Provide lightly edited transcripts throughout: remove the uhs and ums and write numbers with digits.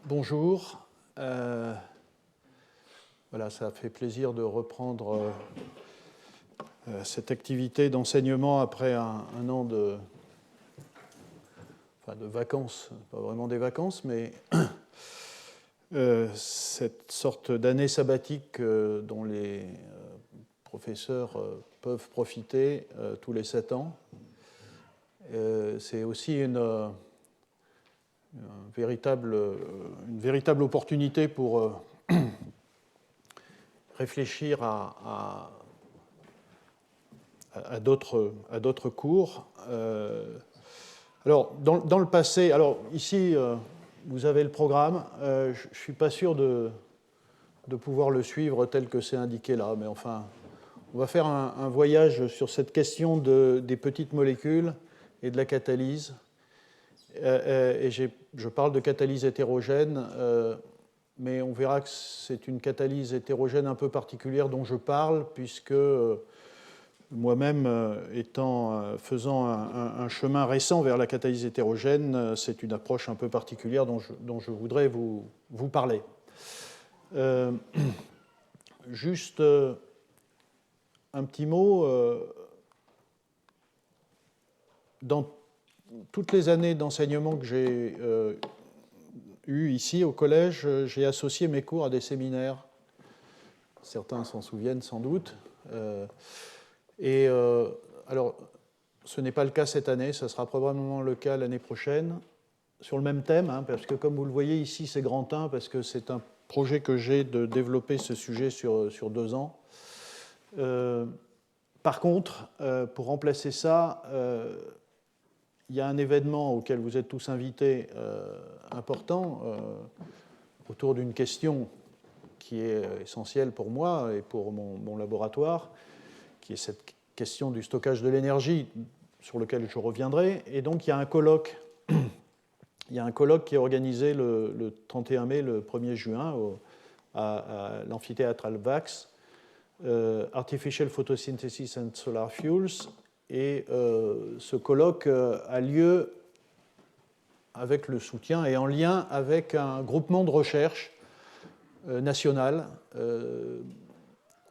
Bonjour. Voilà, ça fait plaisir de reprendre cette activité d'enseignement après un an de vacances, pas vraiment des vacances, mais cette sorte d'année sabbatique dont les professeurs peuvent profiter tous les 7 ans. C'est aussi une véritable opportunité pour réfléchir à d'autres cours. Alors, dans le passé, alors ici, vous avez le programme. Je ne suis pas sûr de pouvoir le suivre tel que c'est indiqué là, mais enfin, on va faire un voyage sur cette question des petites molécules et de la catalyse. Et je parle de catalyse hétérogène, mais on verra que c'est une catalyse hétérogène un peu particulière dont je parle, puisque moi-même, faisant un chemin récent vers la catalyse hétérogène, c'est une approche un peu particulière dont je voudrais vous parler. Juste un petit mot. Dans toutes les années d'enseignement que j'ai eues ici au collège, j'ai associé mes cours à des séminaires. Certains s'en souviennent sans doute. Alors, ce n'est pas le cas cette année, ça sera probablement le cas l'année prochaine, sur le même thème, parce que comme vous le voyez ici, c'est grand 1, parce que c'est un projet que j'ai de développer ce sujet sur 2 ans. Par contre, pour remplacer ça, il y a un événement auquel vous êtes tous invités important autour d'une question qui est essentielle pour moi et pour mon laboratoire, qui est cette question du stockage de l'énergie sur lequel je reviendrai. Et donc il y a un colloque, qui est organisé le 31 mai, le 1er juin à l'amphithéâtre Alvax, Artificial Photosynthesis and Solar Fuels. Et ce colloque a lieu avec le soutien et en lien avec un groupement de recherche national.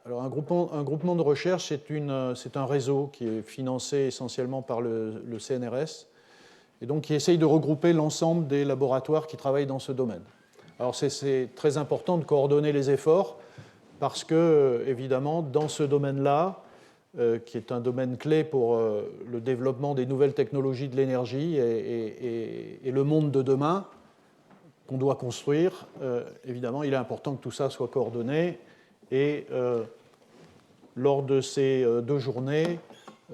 Alors un groupement de recherche, c'est un réseau qui est financé essentiellement par le CNRS et donc qui essaye de regrouper l'ensemble des laboratoires qui travaillent dans ce domaine. Alors c'est très important de coordonner les efforts parce que, évidemment, dans ce domaine-là, qui est un domaine clé pour le développement des nouvelles technologies de l'énergie et le monde de demain qu'on doit construire, évidemment, il est important que tout ça soit coordonné. Et lors de ces 2 journées,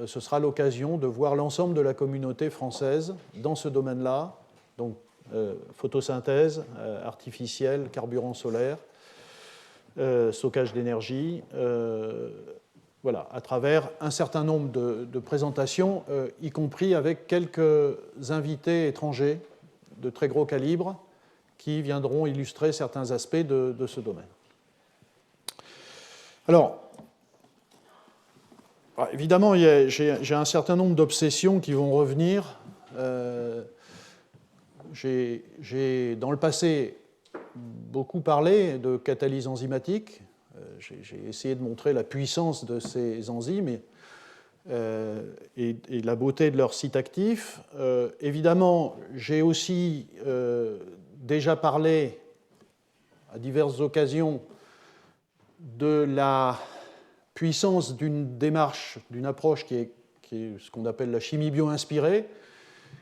ce sera l'occasion de voir l'ensemble de la communauté française dans ce domaine-là, donc photosynthèse artificielle, carburant solaire, stockage d'énergie, voilà, à travers un certain nombre de présentations, y compris avec quelques invités étrangers de très gros calibre qui viendront illustrer certains aspects de ce domaine. Alors, évidemment, j'ai un certain nombre d'obsessions qui vont revenir. J'ai, dans le passé, beaucoup parlé de catalyse enzymatique. J'ai essayé de montrer la puissance de ces enzymes et la beauté de leur site actif. Évidemment, j'ai aussi déjà parlé à diverses occasions de la puissance d'une démarche, d'une approche qui est ce qu'on appelle la chimie bio-inspirée,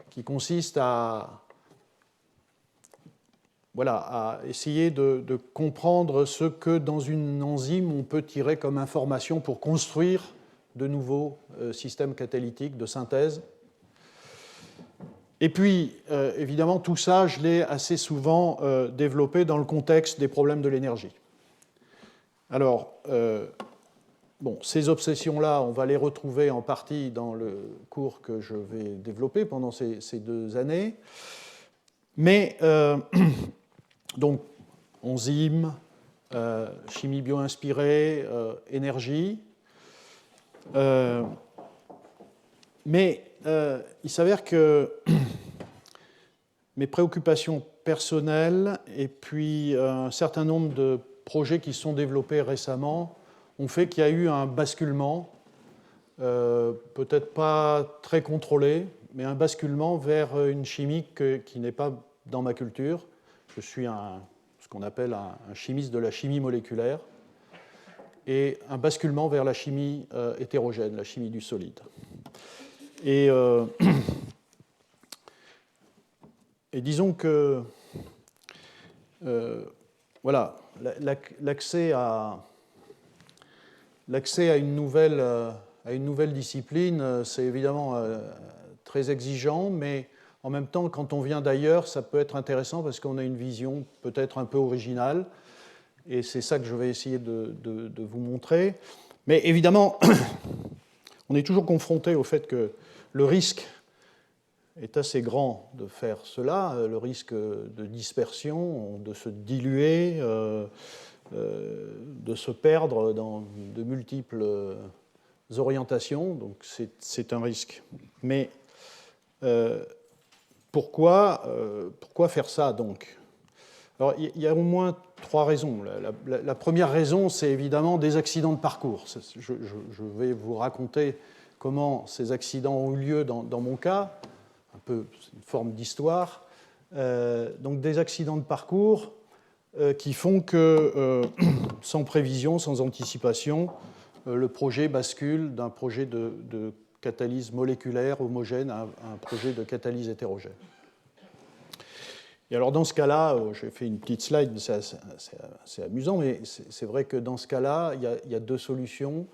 qui consiste à essayer de comprendre ce que dans une enzyme on peut tirer comme information pour construire de nouveaux systèmes catalytiques de synthèse. Et puis, évidemment, tout ça, je l'ai assez souvent développé dans le contexte des problèmes de l'énergie. Alors, ces obsessions-là, on va les retrouver en partie dans le cours que je vais développer pendant ces 2 années. Mais donc, enzymes, chimie bio-inspirée, énergie. Mais il s'avère que mes préoccupations personnel et puis un certain nombre de projets qui se sont développés récemment ont fait qu'il y a eu un basculement, peut-être pas très contrôlé, mais un basculement vers une chimie qui n'est pas dans ma culture. Je suis ce qu'on appelle un chimiste de la chimie moléculaire, et un basculement vers la chimie hétérogène, la chimie du solide. Et disons que voilà, l'accès à une nouvelle discipline, c'est évidemment très exigeant, mais en même temps, quand on vient d'ailleurs, ça peut être intéressant parce qu'on a une vision peut-être un peu originale, et c'est ça que je vais essayer de vous montrer. Mais évidemment, on est toujours confronté au fait que le risque est assez grand de faire cela, le risque de dispersion, de se diluer, de se perdre dans de multiples orientations, donc c'est un risque. Mais pourquoi faire ça donc? Alors, il y a au moins 3 raisons. La première raison, c'est évidemment des accidents de parcours. Je vais vous raconter comment ces accidents ont eu lieu dans mon cas, un peu une forme d'histoire. Donc des accidents de parcours qui font que, sans prévision, sans anticipation, le projet bascule d'un projet de catalyse moléculaire homogène à un projet de catalyse hétérogène. Et alors dans ce cas-là, j'ai fait une petite slide, c'est assez amusant, mais c'est vrai que dans ce cas-là, il y a 2 solutions.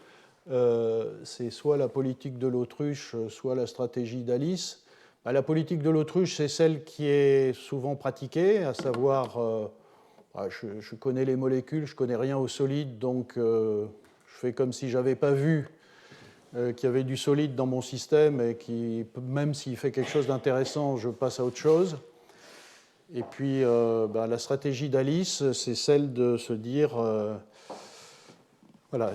C'est soit la politique de l'autruche, soit la stratégie d'Alice. La politique de l'autruche, c'est celle qui est souvent pratiquée, à savoir, je connais les molécules, je ne connais rien au solide, donc je fais comme si je n'avais pas vu qu'il y avait du solide dans mon système et qui, même s'il fait quelque chose d'intéressant, je passe à autre chose. Et puis, la stratégie d'Alice, c'est celle de se dire, voilà,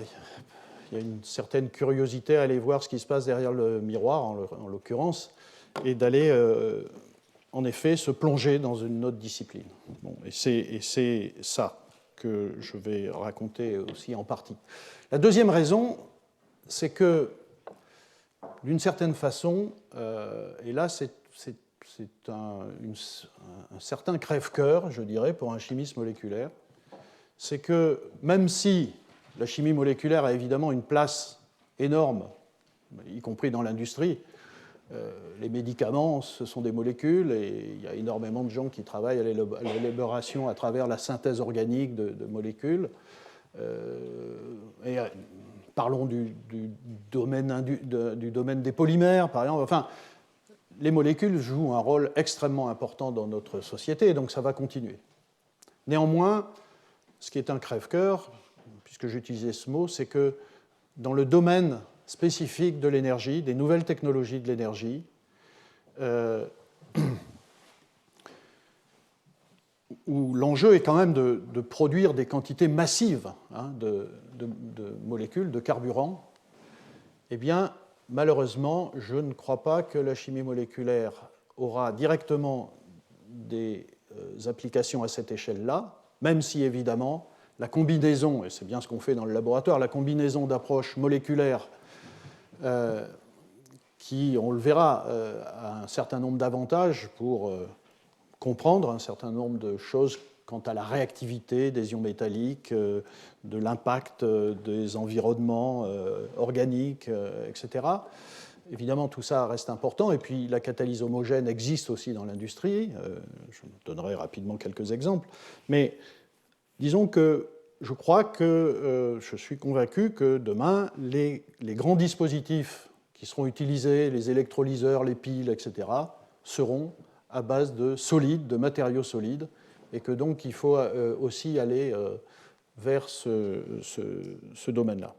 il y a une certaine curiosité à aller voir ce qui se passe derrière le miroir, en l'occurrence, et d'aller, en effet, se plonger dans une autre discipline. Bon, et c'est ça que je vais raconter aussi en partie. La deuxième raison, c'est que, d'une certaine façon, et là, c'est un certain crève-cœur, je dirais, pour un chimiste moléculaire, c'est que même si la chimie moléculaire a évidemment une place énorme, y compris dans l'industrie, les médicaments, ce sont des molécules, et il y a énormément de gens qui travaillent à l'élaboration à travers la synthèse organique de molécules. Parlons du domaine des polymères, par exemple. Enfin, les molécules jouent un rôle extrêmement important dans notre société, donc ça va continuer. Néanmoins, ce qui est un crève-cœur, puisque j'utilisais ce mot, c'est que dans le domaine spécifique de l'énergie, des nouvelles technologies de l'énergie, où l'enjeu est quand même de produire des quantités massives de molécules, de carburants, eh bien, malheureusement, je ne crois pas que la chimie moléculaire aura directement des applications à cette échelle-là, même si, évidemment, la combinaison, et c'est bien ce qu'on fait dans le laboratoire, la combinaison d'approches moléculaires qui, on le verra, a un certain nombre d'avantages pour comprendre un certain nombre de choses quant à la réactivité des ions métalliques, de l'impact des environnements organiques, etc. Évidemment, tout ça reste important. Et puis, la catalyse homogène existe aussi dans l'industrie. Je donnerai rapidement quelques exemples. Mais disons que je crois que je suis convaincu que demain, les grands dispositifs qui seront utilisés, les électrolyseurs, les piles, etc., seront à base de solides, de matériaux solides, et que donc il faut aussi aller vers ce domaine-là.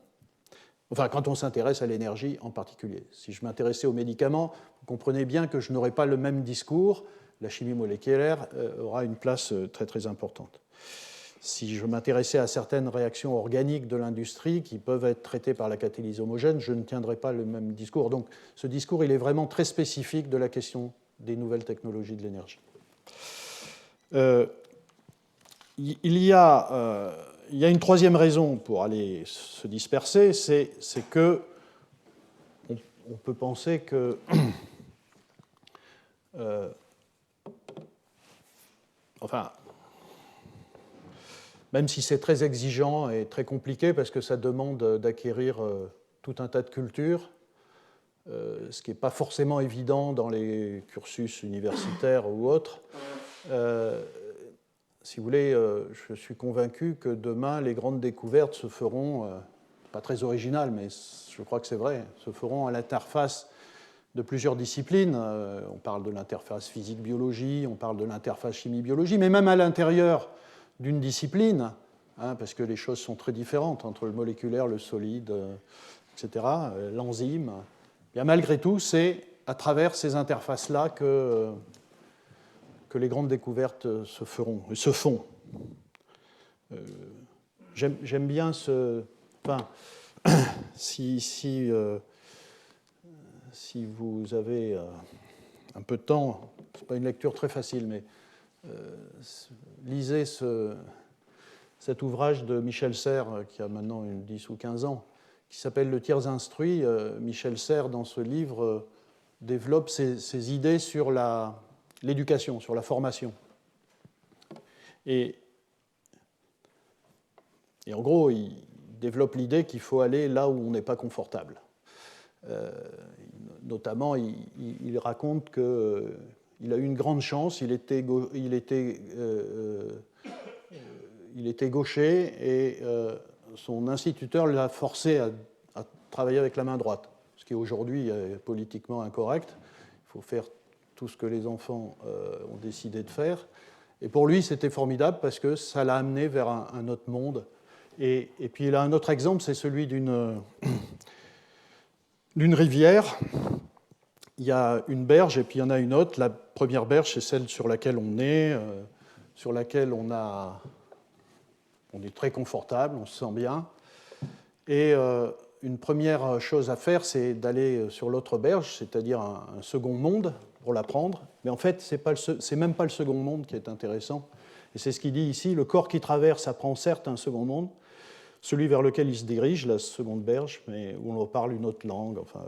Enfin, quand on s'intéresse à l'énergie en particulier. Si je m'intéressais aux médicaments, vous comprenez bien que je n'aurai pas le même discours. La chimie moléculaire aura une place très très importante. Si je m'intéressais à certaines réactions organiques de l'industrie qui peuvent être traitées par la catalyse homogène, je ne tiendrai pas le même discours. Donc ce discours, il est vraiment très spécifique de la question des nouvelles technologies de l'énergie. Il y a une troisième raison pour aller se disperser, c'est que on peut penser que enfin, même si c'est très exigeant et très compliqué parce que ça demande d'acquérir tout un tas de cultures, ce qui n'est pas forcément évident dans les cursus universitaires ou autres. Si vous voulez, je suis convaincu que demain, les grandes découvertes se feront, pas très originales, mais je crois que c'est vrai, se feront à l'interface de plusieurs disciplines. On parle de l'interface physique-biologie, on parle de l'interface chimie-biologie, mais même à l'intérieur d'une discipline, hein, parce que les choses sont très différentes entre le moléculaire, le solide, etc., l'enzyme. Bien, malgré tout, c'est à travers ces interfaces-là que les grandes découvertes se font. J'aime bien ce... Enfin, si vous avez un peu de temps, ce n'est pas une lecture très facile, mais lisez cet ouvrage de Michel Serres, qui a maintenant 10 ou 15 ans, qui s'appelle Le tiers instruit. Michel Serres, dans ce livre, développe ses idées sur l'éducation, sur la formation. Et en gros, il développe l'idée qu'il faut aller là où on n'est pas confortable. Notamment, il raconte qu'il a eu une grande chance, il était gaucher et son instituteur l'a forcé à travailler avec la main droite, ce qui aujourd'hui est politiquement incorrect. Il faut faire tout ce que les enfants ont décidé de faire. Et pour lui, c'était formidable parce que ça l'a amené vers un autre monde. Et puis il a un autre exemple, c'est celui d'une rivière. Il y a une berge et puis il y en a une autre. La première berge, c'est celle sur laquelle on est, sur laquelle on est très confortable, on se sent bien. Et une première chose à faire, c'est d'aller sur l'autre berge, c'est-à-dire un second monde, pour l'apprendre. Mais en fait, c'est même pas le second monde qui est intéressant. Et c'est ce qu'il dit ici, le corps qui traverse apprend certes un second monde, celui vers lequel il se dirige, la seconde berge, mais où on parle une autre langue, enfin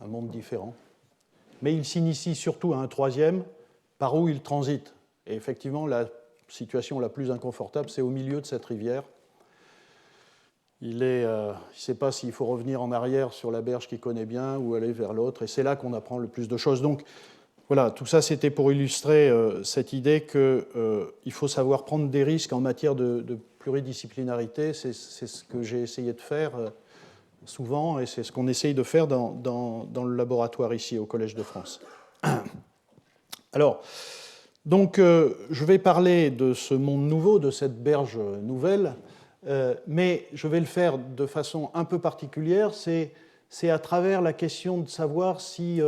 un monde différent. Mais il s'initie surtout à un troisième, par où il transite. Et effectivement, la situation la plus inconfortable, c'est au milieu de cette rivière. Il ne sait pas s'il faut revenir en arrière sur la berge qu'il connaît bien ou aller vers l'autre, et c'est là qu'on apprend le plus de choses. Donc voilà, tout ça c'était pour illustrer cette idée qu'il faut savoir prendre des risques en matière de pluridisciplinarité. C'est ce que j'ai essayé de faire souvent, et c'est ce qu'on essaye de faire dans le laboratoire ici au Collège de France. Alors, donc je vais parler de ce monde nouveau, de cette berge nouvelle, mais je vais le faire de façon un peu particulière. C'est à travers la question de savoir si...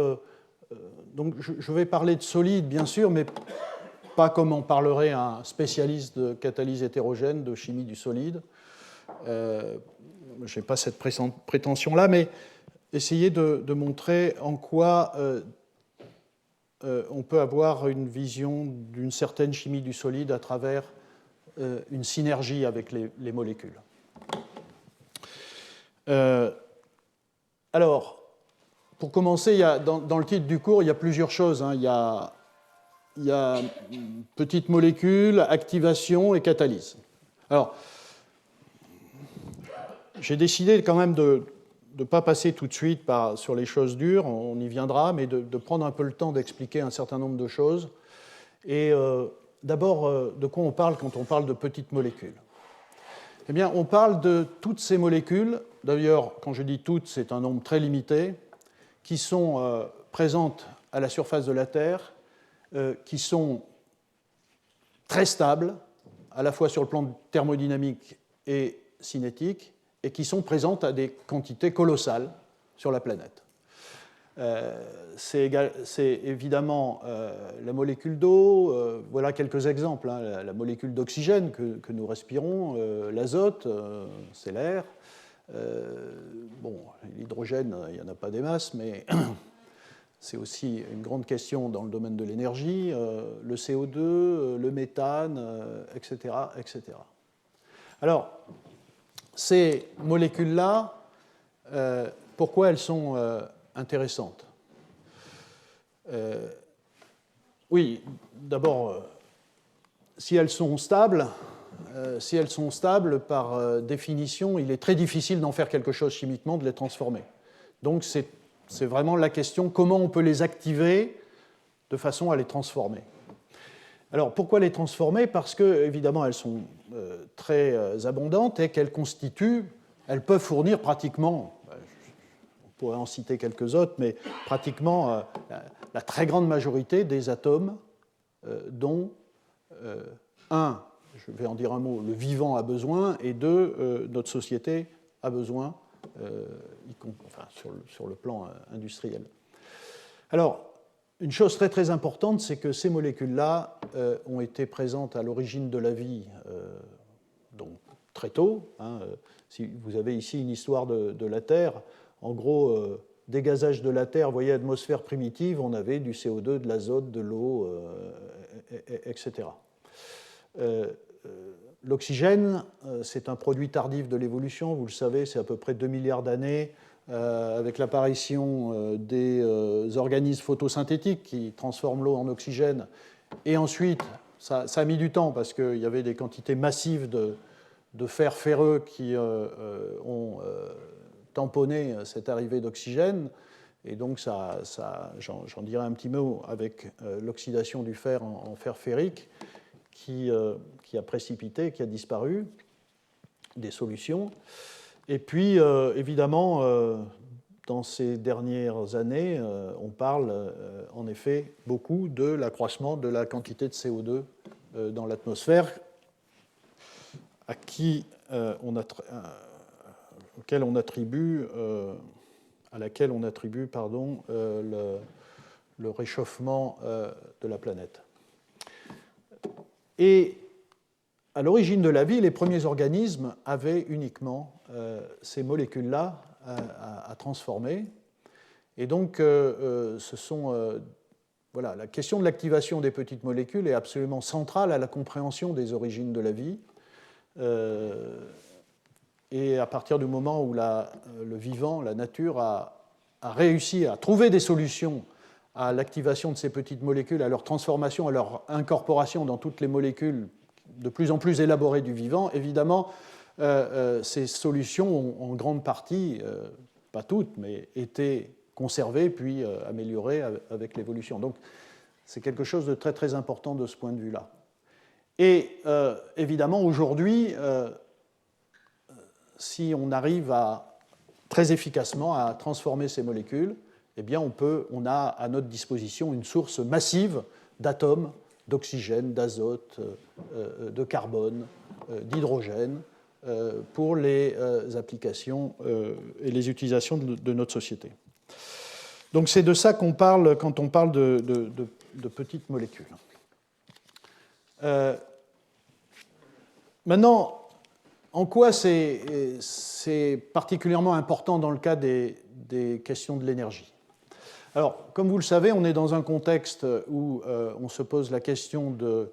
donc je vais parler de solide, bien sûr, mais pas comme en parlerait un spécialiste de catalyse hétérogène, de chimie du solide. Je n'ai pas cette prétention-là, mais essayer de montrer en quoi on peut avoir une vision d'une certaine chimie du solide à travers une synergie avec les molécules. Alors, pour commencer, dans le titre du cours, il y a plusieurs choses. Hein. Il y a petites molécules, activation et catalyse. Alors, j'ai décidé quand même de ne pas passer tout de suite sur les choses dures, on y viendra, mais de prendre un peu le temps d'expliquer un certain nombre de choses. Et d'abord, de quoi on parle quand on parle de petites molécules? Eh bien, on parle de toutes ces molécules, d'ailleurs, quand je dis toutes, c'est un nombre très limité, qui sont présentes à la surface de la Terre, qui sont très stables, à la fois sur le plan thermodynamique et cinétique, et qui sont présentes à des quantités colossales sur la planète. C'est évidemment la molécule d'eau, voilà quelques exemples, hein, la molécule d'oxygène que nous respirons, l'azote, c'est l'air. Bon, l'hydrogène, il n'y en a pas des masses, mais c'est aussi une grande question dans le domaine de l'énergie, le CO2, le méthane, etc., etc. Alors, ces molécules-là, pourquoi elles sont intéressantes? Oui, d'abord, si elles sont stables, par définition, il est très difficile d'en faire quelque chose chimiquement, de les transformer. Donc c'est vraiment la question, comment on peut les activer de façon à les transformer. Alors pourquoi les transformer? Parce que, évidemment, elles sont très abondantes et qu'elles peuvent fournir pratiquement, on pourrait en citer quelques autres, mais pratiquement la très grande majorité des atomes dont un, je vais en dire un mot, le vivant a besoin, et deux, notre société a besoin, enfin, sur le plan industriel. Alors, une chose très très importante, c'est que ces molécules-là ont été présentes à l'origine de la vie donc très tôt. Si vous avez ici une histoire de la Terre, en gros, dégazage de la Terre, vous voyez, atmosphère primitive, on avait du CO2, de l'azote, de l'eau, etc. L'oxygène, c'est un produit tardif de l'évolution, vous le savez, c'est à peu près 2 milliards d'années, avec l'apparition des organismes photosynthétiques qui transforment l'eau en oxygène. Et ensuite, ça a mis du temps parce qu'il y avait des quantités massives de fer ferreux qui ont tamponné cette arrivée d'oxygène. Et donc, j'en dirai un petit mot avec l'oxydation du fer en fer ferrique qui a précipité, qui a disparu des solutions. Et puis, évidemment, dans ces dernières années, on parle en effet beaucoup de l'accroissement de la quantité de CO2 dans l'atmosphère, à laquelle on attribue le réchauffement de la planète. Et à l'origine de la vie, les premiers organismes avaient uniquement ces molécules-là à transformer. Et donc, la question de l'activation des petites molécules est absolument centrale à la compréhension des origines de la vie. Et à partir du moment où le vivant, la nature, a réussi à trouver des solutions à l'activation de ces petites molécules, à leur transformation, à leur incorporation dans toutes les molécules de plus en plus élaborées du vivant, évidemment, ces solutions ont en grande partie, pas toutes, mais été conservées puis améliorées avec l'évolution. Donc, c'est quelque chose de très très important de ce point de vue-là. Et évidemment, aujourd'hui, si on arrive très efficacement à transformer ces molécules, eh bien on a à notre disposition une source massive d'atomes, d'oxygène, d'azote, de carbone, d'hydrogène pour les applications et les utilisations de notre société. Donc c'est de ça qu'on parle quand on parle de petites molécules. Maintenant, en quoi c'est particulièrement important dans le cas des questions de l'énergie? Alors, comme vous le savez, on est dans un contexte où on se pose la question de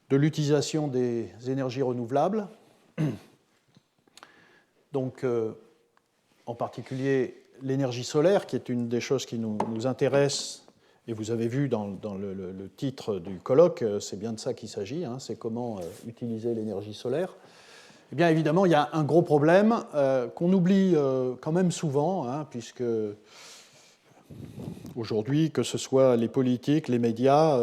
l'utilisation des énergies renouvelables. Donc, en particulier l'énergie solaire, qui est une des choses qui nous intéresse, et vous avez vu dans le titre du colloque, c'est bien de ça qu'il s'agit, c'est comment utiliser l'énergie solaire. Eh bien, évidemment, il y a un gros problème qu'on oublie quand même souvent, puisque aujourd'hui, que ce soit les politiques, les médias,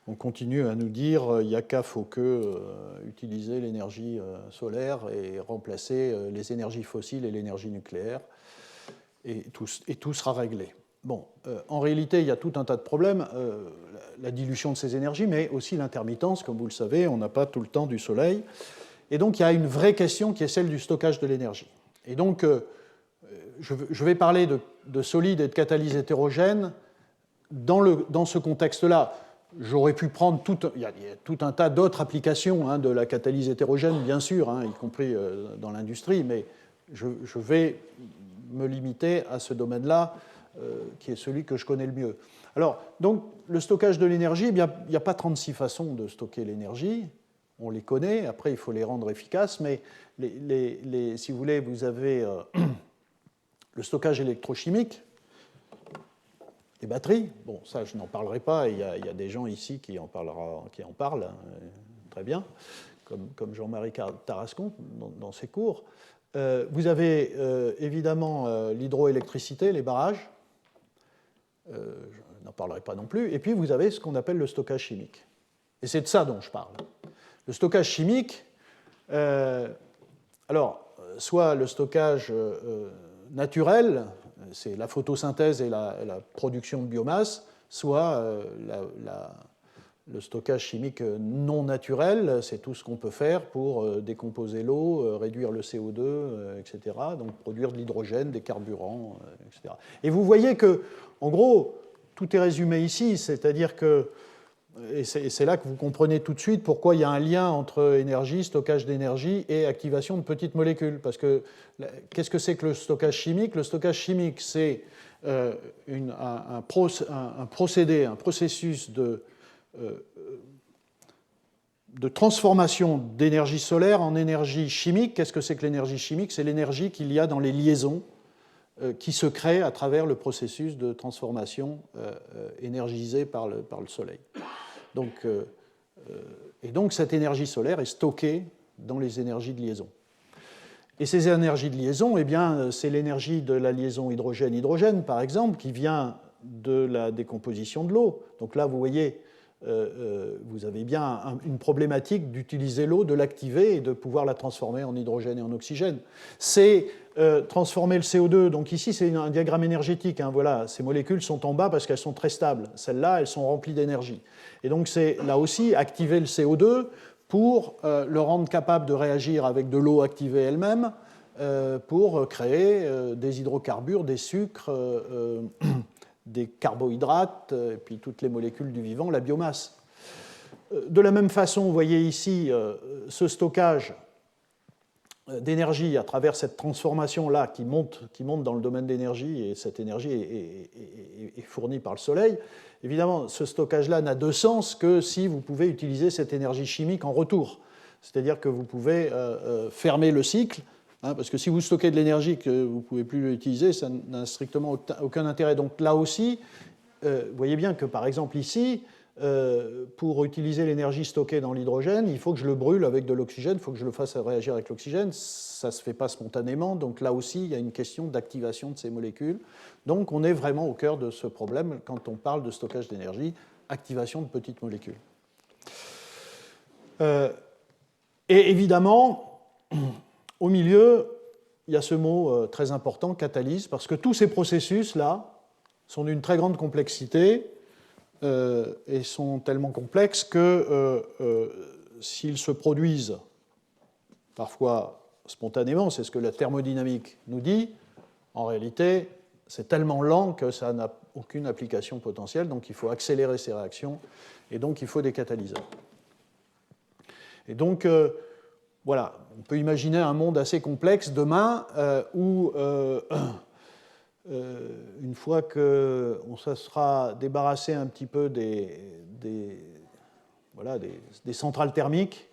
on continue à nous dire il n'y a qu'à, faut que utiliser l'énergie solaire et remplacer les énergies fossiles et l'énergie nucléaire, et tout sera réglé. Bon, en réalité, il y a tout un tas de problèmes, la dilution de ces énergies, mais aussi l'intermittence, comme vous le savez, on n'a pas tout le temps du soleil. Et donc, il y a une vraie question qui est celle du stockage de l'énergie. Et donc, je vais parler de solides et de catalyse hétérogène dans ce contexte-là. J'aurais pu prendre il y a tout un tas d'autres applications de la catalyse hétérogène, bien sûr, y compris dans l'industrie, mais je vais me limiter à ce domaine-là qui est celui que je connais le mieux. Alors, donc, le stockage de l'énergie, eh bien, il n'y a pas 36 façons de stocker l'énergie. On les connaît, après il faut les rendre efficaces, mais si vous voulez, vous avez le stockage électrochimique, les batteries. Bon, ça, je n'en parlerai pas, il y a des gens ici qui en parlent très bien, comme Jean-Marie Tarascon dans ses cours. Vous avez évidemment l'hydroélectricité, les barrages. Je n'en parlerai pas non plus. Et puis vous avez ce qu'on appelle le stockage chimique. Et c'est de ça dont je parle. Le stockage chimique, alors, soit le stockage naturel, c'est la photosynthèse et la production de biomasse, soit le stockage chimique non naturel, c'est tout ce qu'on peut faire pour décomposer l'eau, réduire le CO2, etc., donc produire de l'hydrogène, des carburants, etc. Et vous voyez que, en gros, tout est résumé ici, c'est-à-dire que, et c'est là que vous comprenez tout de suite pourquoi il y a un lien entre énergie, stockage d'énergie et activation de petites molécules. Parce que qu'est-ce que c'est que le stockage chimique? Le stockage chimique, c'est un procédé, un processus de transformation d'énergie solaire en énergie chimique. Qu'est-ce que c'est que l'énergie chimique? C'est l'énergie qu'il y a dans les liaisons qui se créent à travers le processus de transformation énergisé par le Soleil. Et donc cette énergie solaire est stockée dans les énergies de liaison. Et ces énergies de liaison, eh bien, c'est l'énergie de la liaison hydrogène-hydrogène, par exemple, qui vient de la décomposition de l'eau. Donc là, vous voyez, vous avez bien une problématique d'utiliser l'eau, de l'activer et de pouvoir la transformer en hydrogène et en oxygène. C'est transformer le CO2. Donc ici, c'est un diagramme énergétique. Hein, voilà, ces molécules sont en bas parce qu'elles sont très stables. Celles-là, elles sont remplies d'énergie. Et donc c'est là aussi activer le CO2 pour le rendre capable de réagir avec de l'eau activée elle-même pour créer des hydrocarbures, des sucres, des carbohydrates, et puis toutes les molécules du vivant, la biomasse. De la même façon, vous voyez ici ce stockage d'énergie à travers cette transformation-là qui monte dans le domaine d'énergie, et cette énergie est fournie par le Soleil. Évidemment, ce stockage-là n'a de sens que si vous pouvez utiliser cette énergie chimique en retour. C'est-à-dire que vous pouvez fermer le cycle, hein, parce que si vous stockez de l'énergie que vous ne pouvez plus l'utiliser, ça n'a strictement aucun intérêt. Donc là aussi, vous voyez bien que par exemple ici, pour utiliser l'énergie stockée dans l'hydrogène, il faut que je le brûle avec de l'oxygène, il faut que je le fasse réagir avec l'oxygène, ça ne se fait pas spontanément, donc là aussi il y a une question d'activation de ces molécules. Donc on est vraiment au cœur de ce problème quand on parle de stockage d'énergie, activation de petites molécules. Et évidemment, au milieu, il y a ce mot très important, catalyse, parce que tous ces processus-là sont d'une très grande complexité, et sont tellement complexes que s'ils se produisent parfois spontanément, c'est ce que la thermodynamique nous dit, en réalité, c'est tellement lent que ça n'a aucune application potentielle, donc il faut accélérer ces réactions, et donc il faut des catalyseurs. Et donc, voilà, on peut imaginer un monde assez complexe demain où une fois qu'on se sera débarrassé un petit peu des centrales thermiques,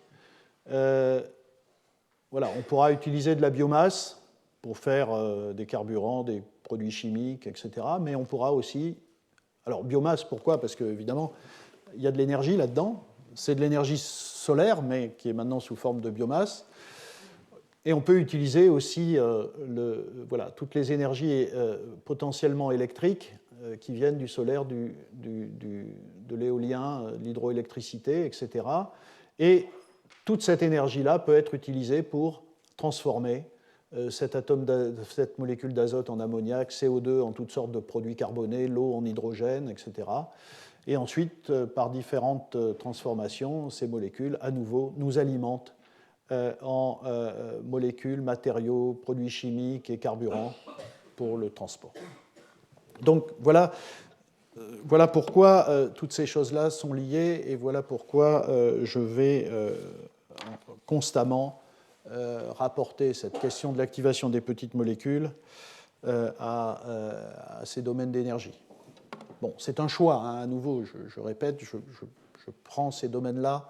voilà, on pourra utiliser de la biomasse pour faire des carburants, des produits chimiques, etc. Mais on pourra aussi... Alors, biomasse, pourquoi? Parce qu'évidemment, il y a de l'énergie là-dedans. C'est de l'énergie solaire, mais qui est maintenant sous forme de biomasse. Et on peut utiliser aussi toutes les énergies potentiellement électriques qui viennent du solaire, de l'éolien, de l'hydroélectricité, etc. Et toute cette énergie-là peut être utilisée pour transformer cette molécule d'azote en ammoniac, CO2 en toutes sortes de produits carbonés, l'eau en hydrogène, etc. Et ensuite, par différentes transformations, ces molécules, à nouveau, nous alimentent en molécules, matériaux, produits chimiques et carburants pour le transport. Donc voilà pourquoi toutes ces choses-là sont liées et voilà pourquoi je vais constamment rapporter cette question de l'activation des petites molécules à ces domaines d'énergie. Bon, c'est un choix, hein, à nouveau, je répète, je prends ces domaines-là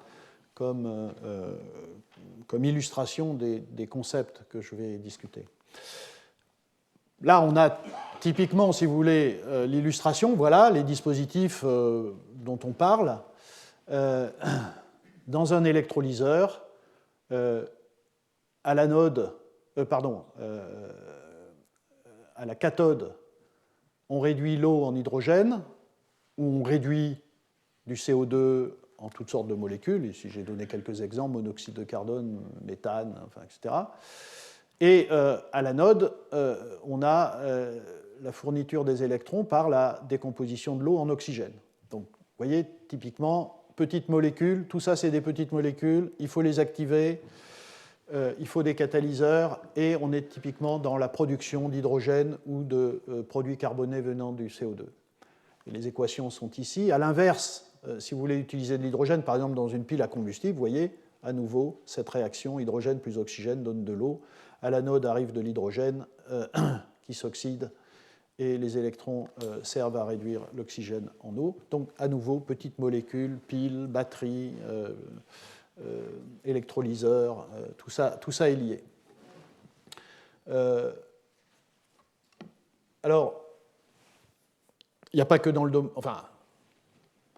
comme illustration des concepts que je vais discuter. Là, on a typiquement, si vous voulez, l'illustration, voilà, les dispositifs dont on parle. Dans un électrolyseur, à l'anode, à la cathode, on réduit l'eau en hydrogène, ou on réduit du CO2 en toutes sortes de molécules. Ici, j'ai donné quelques exemples, monoxyde de carbone, méthane, enfin, etc. Et à l'anode, on a la fourniture des électrons par la décomposition de l'eau en oxygène. Donc, vous voyez, typiquement, petites molécules, tout ça, c'est des petites molécules, il faut les activer, il faut des catalyseurs, et on est typiquement dans la production d'hydrogène ou de produits carbonés venant du CO2. Et les équations sont ici. À l'inverse, si vous voulez utiliser de l'hydrogène, par exemple dans une pile à combustible, vous voyez, à nouveau, cette réaction hydrogène plus oxygène donne de l'eau. À l'anode arrive de l'hydrogène qui s'oxyde, et les électrons servent à réduire l'oxygène en eau. Donc, à nouveau, petites molécules, piles, batteries, électrolyseurs, tout ça est lié. Alors, il n'y a pas que dans le domaine, enfin,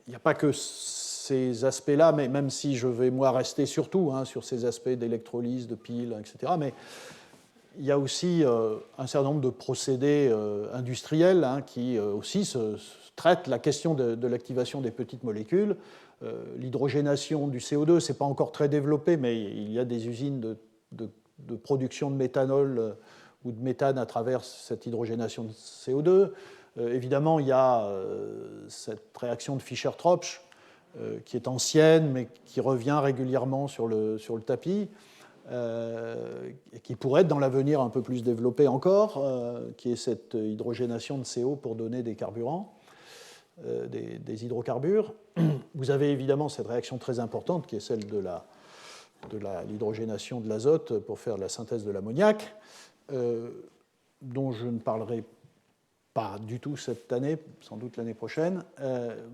il n'y a pas que ces aspects-là, mais même si je vais, moi, rester surtout sur ces aspects d'électrolyse, de piles, etc., mais il y a aussi un certain nombre de procédés industriels qui aussi traitent la question de l'activation des petites molécules. L'hydrogénation du CO2, ce n'est pas encore très développé, mais il y a des usines de production de méthanol ou de méthane à travers cette hydrogénation de CO2. Évidemment, il y a cette réaction de Fischer-Tropsch qui est ancienne, mais qui revient régulièrement sur le tapis, et qui pourrait être dans l'avenir un peu plus développée encore, qui est cette hydrogénation de CO pour donner des carburants, des hydrocarbures. Vous avez évidemment cette réaction très importante qui est celle de l'hydrogénation de l'azote pour faire de la synthèse de l'ammoniac, dont je ne parlerai pas du tout cette année, sans doute l'année prochaine.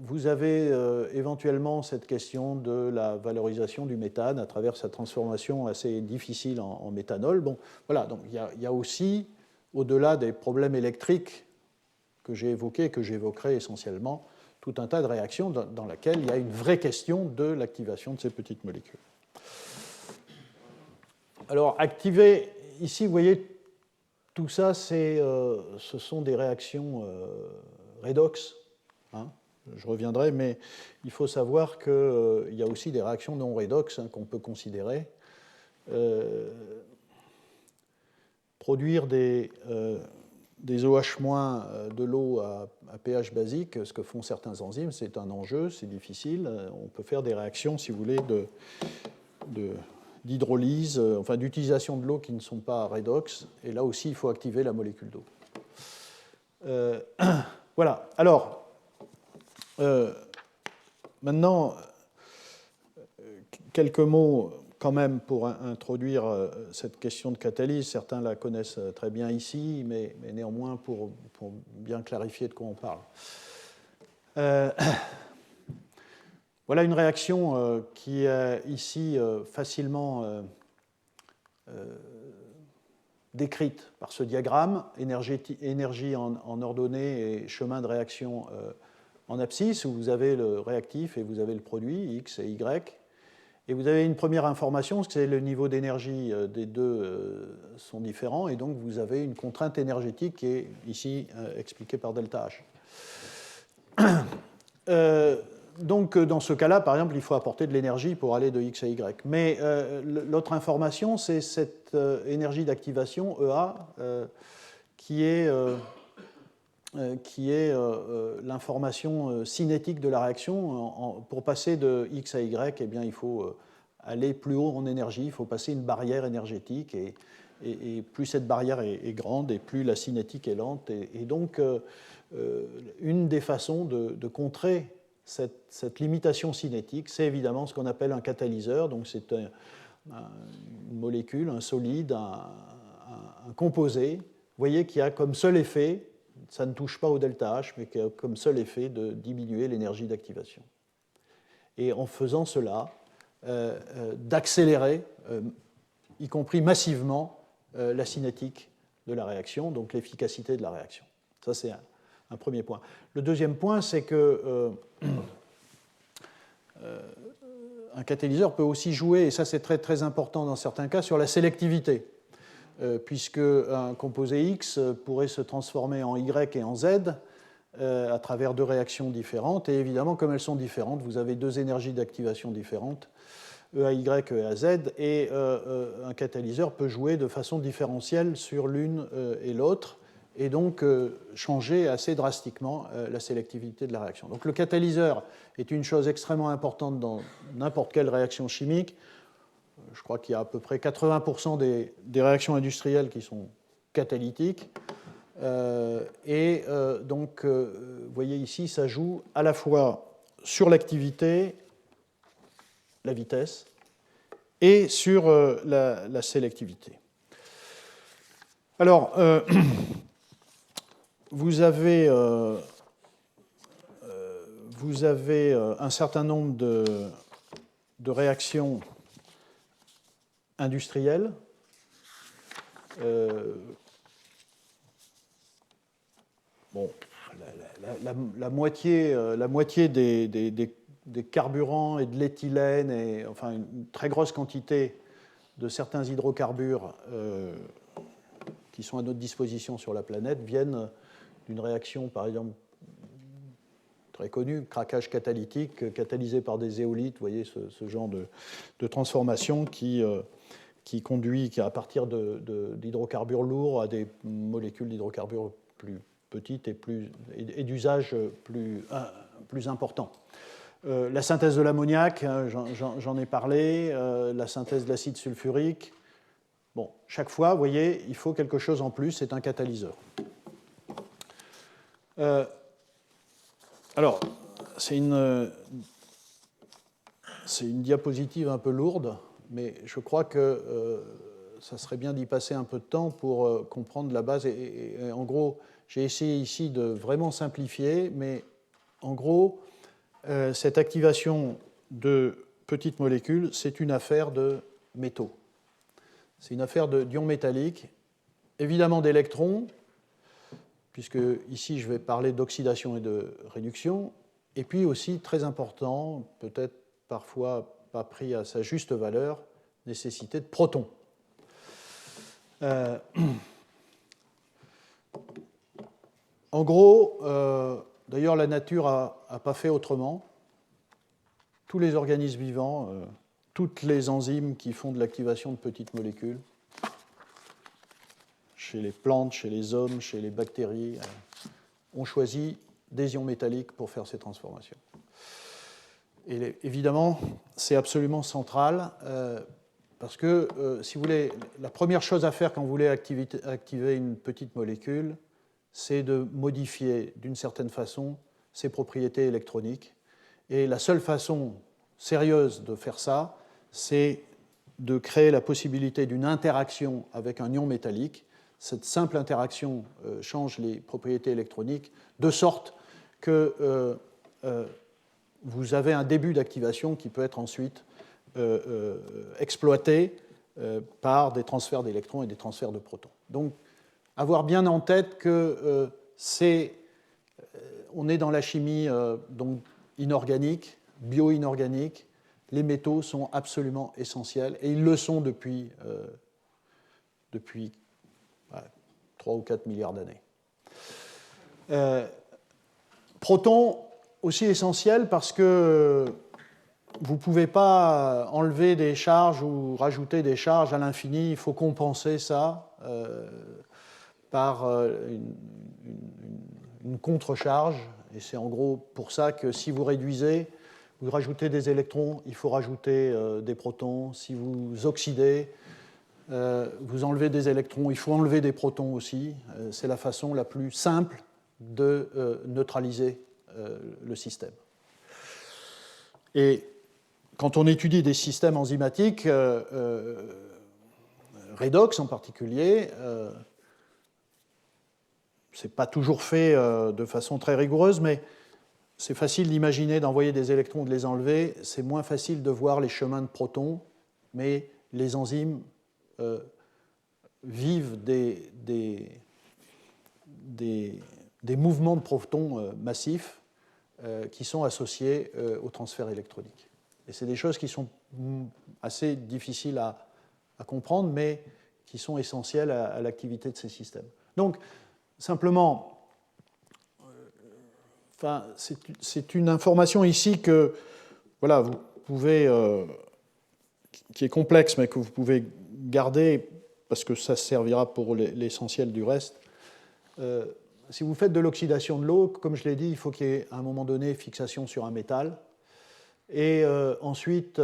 Vous avez éventuellement cette question de la valorisation du méthane à travers sa transformation assez difficile en méthanol. Bon, voilà, donc il y a aussi, au-delà des problèmes électriques que j'ai évoqués, que j'évoquerai essentiellement, tout un tas de réactions dans lesquelles il y a une vraie question de l'activation de ces petites molécules. Alors, activer, ici, vous voyez, tout ça, ce sont des réactions redox. Je reviendrai, mais il faut savoir qu'il y a aussi des réactions non redox qu'on peut considérer. Produire des OH- de l'eau à pH basique, ce que font certains enzymes, c'est un enjeu, c'est difficile. On peut faire des réactions, si vous voulez, d'hydrolyse, enfin d'utilisation de l'eau qui ne sont pas redox, et là aussi il faut activer la molécule d'eau. Voilà, alors, maintenant, quelques mots quand même pour introduire cette question de catalyse. Certains la connaissent très bien ici, mais néanmoins pour bien clarifier de quoi on parle. Voilà une réaction qui est ici facilement décrite par ce diagramme, énergie en ordonnée et chemin de réaction en abscisse, où vous avez le réactif et vous avez le produit, X et Y. Et vous avez une première information, c'est que le niveau d'énergie des deux sont différents, et donc vous avez une contrainte énergétique qui est ici expliquée par delta H. Donc, dans ce cas-là, par exemple, il faut apporter de l'énergie pour aller de X à Y. Mais l'autre information, c'est cette énergie d'activation, EA, qui est l'information cinétique de la réaction. Pour passer de X à Y, eh bien, il faut aller plus haut en énergie, il faut passer une barrière énergétique, et plus cette barrière est grande, et plus la cinétique est lente. Et donc, une des façons de contrer cette limitation cinétique, c'est évidemment ce qu'on appelle un catalyseur. Donc c'est une molécule, un solide, un composé. voyez qu'il y a comme seul effet, ça ne touche pas au delta H, mais qu'il y a comme seul effet de diminuer l'énergie d'activation. Et en faisant cela, d'accélérer, y compris massivement, la cinétique de la réaction, donc l'efficacité de la réaction. Ça, c'est un premier point. Le deuxième point, c'est que un catalyseur peut aussi jouer, et ça c'est très, très important dans certains cas, sur la sélectivité, puisque un composé X pourrait se transformer en Y et en Z à travers deux réactions différentes, et évidemment, comme elles sont différentes, vous avez deux énergies d'activation différentes, EAY et EAZ, et un catalyseur peut jouer de façon différentielle sur l'une et l'autre, et donc changer assez drastiquement la sélectivité de la réaction. Donc le catalyseur est une chose extrêmement importante dans n'importe quelle réaction chimique. Je crois qu'il y a à peu près 80% des réactions industrielles qui sont catalytiques. Donc, vous voyez ici, ça joue à la fois sur l'activité, la vitesse, et sur la sélectivité. Alors, vous avez un certain nombre de réactions industrielles. Bon, la moitié des carburants et de l'éthylène, et enfin une très grosse quantité de certains hydrocarbures qui sont à notre disposition sur la planète viennent d'une réaction, par exemple, très connue, craquage catalytique, catalysé par des éolytes, vous voyez ce genre de transformation qui conduit à partir d'hydrocarbures lourds à des molécules d'hydrocarbures plus petites et d'usage plus important. La synthèse de l'ammoniac, j'en ai parlé, la synthèse de l'acide sulfurique. Bon, chaque fois, vous voyez, il faut quelque chose en plus, c'est un catalyseur. Alors, c'est une diapositive un peu lourde, mais je crois que ça serait bien d'y passer un peu de temps pour comprendre la base. Et en gros, j'ai essayé ici de vraiment simplifier, mais en gros, cette activation de petites molécules, c'est une affaire de métaux. C'est une affaire d'ions métalliques, évidemment d'électrons, puisque ici je vais parler d'oxydation et de réduction, et puis aussi, très important, peut-être parfois pas pris à sa juste valeur, nécessité de protons. En gros, d'ailleurs la nature n'a pas fait autrement. Tous les organismes vivants, toutes les enzymes qui font de l'activation de petites molécules, chez les plantes, chez les hommes, chez les bactéries, ont choisi des ions métalliques pour faire ces transformations. Et évidemment, c'est absolument central, parce que, si vous voulez, la première chose à faire quand vous voulez activer une petite molécule, c'est de modifier d'une certaine façon ses propriétés électroniques. Et la seule façon sérieuse de faire ça, c'est de créer la possibilité d'une interaction avec un ion métallique. Cette simple interaction change les propriétés électroniques de sorte que vous avez un début d'activation qui peut être ensuite exploité par des transferts d'électrons et des transferts de protons. Donc, avoir bien en tête que on est dans la chimie donc inorganique, bio-inorganique. Les métaux sont absolument essentiels, et ils le sont depuis 3 ou 4 milliards d'années. Protons, aussi essentiels parce que vous ne pouvez pas enlever des charges ou rajouter des charges à l'infini, il faut compenser ça par une contre-charge, et c'est en gros pour ça que si vous réduisez, vous rajoutez des électrons, il faut rajouter des protons. Si vous oxydez, vous enlevez des électrons, il faut enlever des protons aussi. C'est la façon la plus simple de neutraliser le système. Et quand on étudie des systèmes enzymatiques, redox en particulier, Ce n'est pas toujours fait de façon très rigoureuse, mais c'est facile d'imaginer d'envoyer des électrons ou de les enlever. C'est moins facile de voir les chemins de protons, mais les enzymes vivent des mouvements de protons massifs qui sont associés au transfert électronique. Et c'est des choses qui sont assez difficiles à comprendre, mais qui sont essentielles à l'activité de ces systèmes. Donc, simplement, c'est une information ici que, voilà, vous pouvez, qui est complexe, mais que vous pouvez garder parce que ça servira pour l'essentiel du reste. Si vous faites de l'oxydation de l'eau, comme je l'ai dit, il faut qu'il y ait à un moment donné fixation sur un métal. Et ensuite,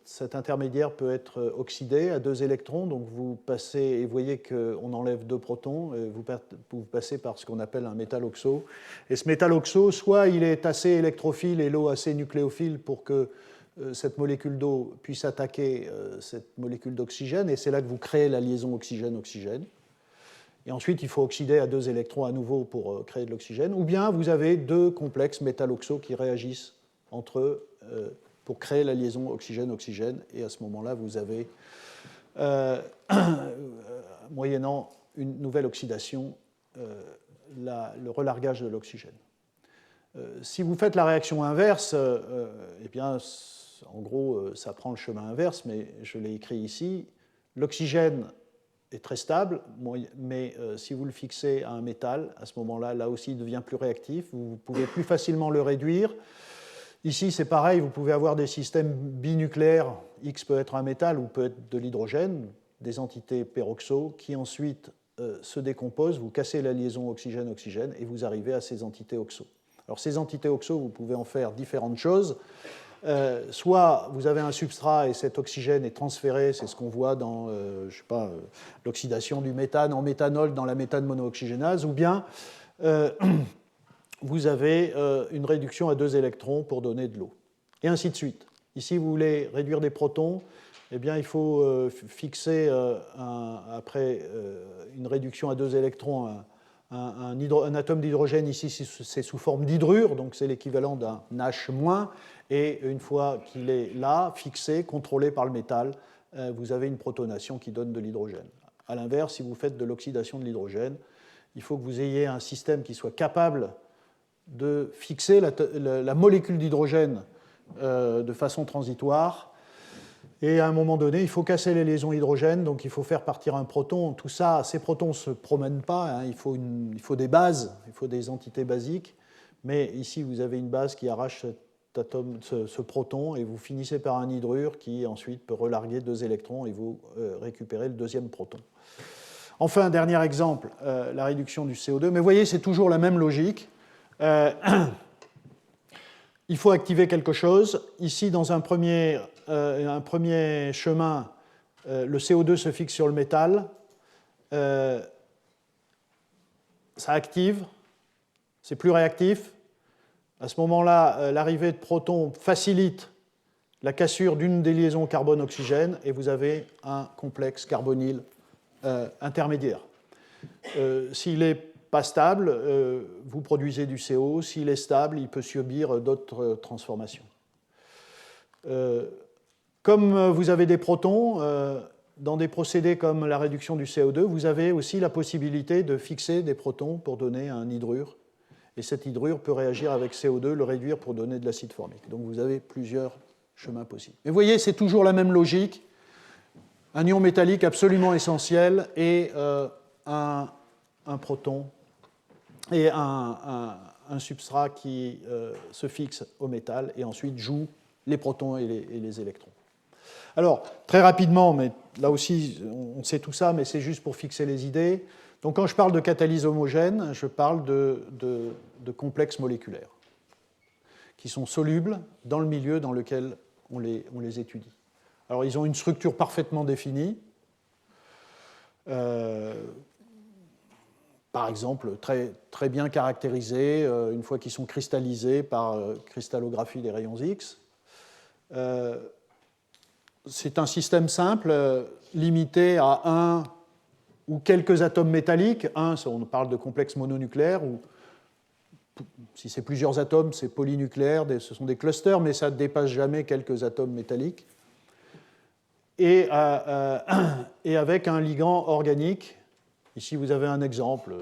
cet intermédiaire peut être oxydé à 2 électrons. Donc vous passez, et vous voyez qu'on enlève 2 protons, et vous passez par ce qu'on appelle un métal oxo. Et ce métal oxo, soit il est assez électrophile et l'eau assez nucléophile pour que cette molécule d'eau puisse attaquer cette molécule d'oxygène, et c'est là que vous créez la liaison oxygène-oxygène. Et ensuite, il faut oxyder à 2 électrons à nouveau pour créer de l'oxygène. Ou bien vous avez 2 complexes métal-oxo qui réagissent entre eux pour créer la liaison oxygène-oxygène. Et à ce moment-là, vous avez, moyennant une nouvelle oxydation, le relargage de l'oxygène. Si vous faites la réaction inverse, eh bien, en gros, ça prend le chemin inverse, mais je l'ai écrit ici. L'oxygène est très stable, mais si vous le fixez à un métal, à ce moment-là, là aussi, il devient plus réactif. Vous pouvez plus facilement le réduire. Ici, c'est pareil, vous pouvez avoir des systèmes binucléaires. X peut être un métal ou peut être de l'hydrogène, des entités peroxo, qui ensuite se décomposent. Vous cassez la liaison oxygène-oxygène et vous arrivez à ces entités oxo. Alors, ces entités oxo, vous pouvez en faire différentes choses. Soit vous avez un substrat et cet oxygène est transféré, c'est ce qu'on voit dans l'oxydation du méthane en méthanol dans la méthane monooxygénase, ou bien vous avez une réduction à 2 électrons pour donner de l'eau, et ainsi de suite. Ici, vous voulez réduire des protons, eh bien, il faut fixer, après une réduction à 2 électrons, un atome d'hydrogène. Ici, c'est sous forme d'hydrure, donc c'est l'équivalent d'un H-, et une fois qu'il est là, fixé, contrôlé par le métal, vous avez une protonation qui donne de l'hydrogène. A l'inverse, si vous faites de l'oxydation de l'hydrogène, il faut que vous ayez un système qui soit capable de fixer la molécule d'hydrogène de façon transitoire. Et à un moment donné, il faut casser les liaisons hydrogènes, donc il faut faire partir un proton. Tout ça, ces protons ne se promènent pas, hein, il faut des bases, il faut des entités basiques. Mais ici, vous avez une base qui arrache ce proton, et vous finissez par un hydrure qui ensuite peut relarguer 2 électrons et vous récupérez le deuxième proton. Enfin, un dernier exemple, la réduction du CO2. Mais vous voyez, c'est toujours la même logique. Il faut activer quelque chose. Ici, dans un premier chemin, le CO2 se fixe sur le métal. Ça active, c'est plus réactif. À ce moment-là, l'arrivée de protons facilite la cassure d'une des liaisons carbone-oxygène et vous avez un complexe carbonyle intermédiaire. S'il n'est pas stable, vous produisez du CO. S'il est stable, il peut subir d'autres transformations. Comme vous avez des protons, dans des procédés comme la réduction du CO2, vous avez aussi la possibilité de fixer des protons pour donner un hydrure. Et cet hydrure peut réagir avec CO2, le réduire pour donner de l'acide formique. Donc vous avez plusieurs chemins possibles. Mais vous voyez, c'est toujours la même logique. Un ion métallique absolument essentiel et un proton et un substrat qui se fixe au métal et ensuite joue les protons et les électrons. Alors, très rapidement, mais là aussi, on sait tout ça, mais c'est juste pour fixer les idées. Donc, quand je parle de catalyse homogène, je parle de complexes moléculaires qui sont solubles dans le milieu dans lequel on les étudie. Alors, ils ont une structure parfaitement définie. Par exemple, très bien caractérisée une fois qu'ils sont cristallisés par cristallographie des rayons X. C'est un système simple, limité à ou quelques atomes métalliques. On parle de complexes mononucléaires, ou si c'est plusieurs atomes, c'est polynucléaire, ce sont des clusters, mais ça ne dépasse jamais quelques atomes métalliques. Et avec un ligand organique. Ici, vous avez un exemple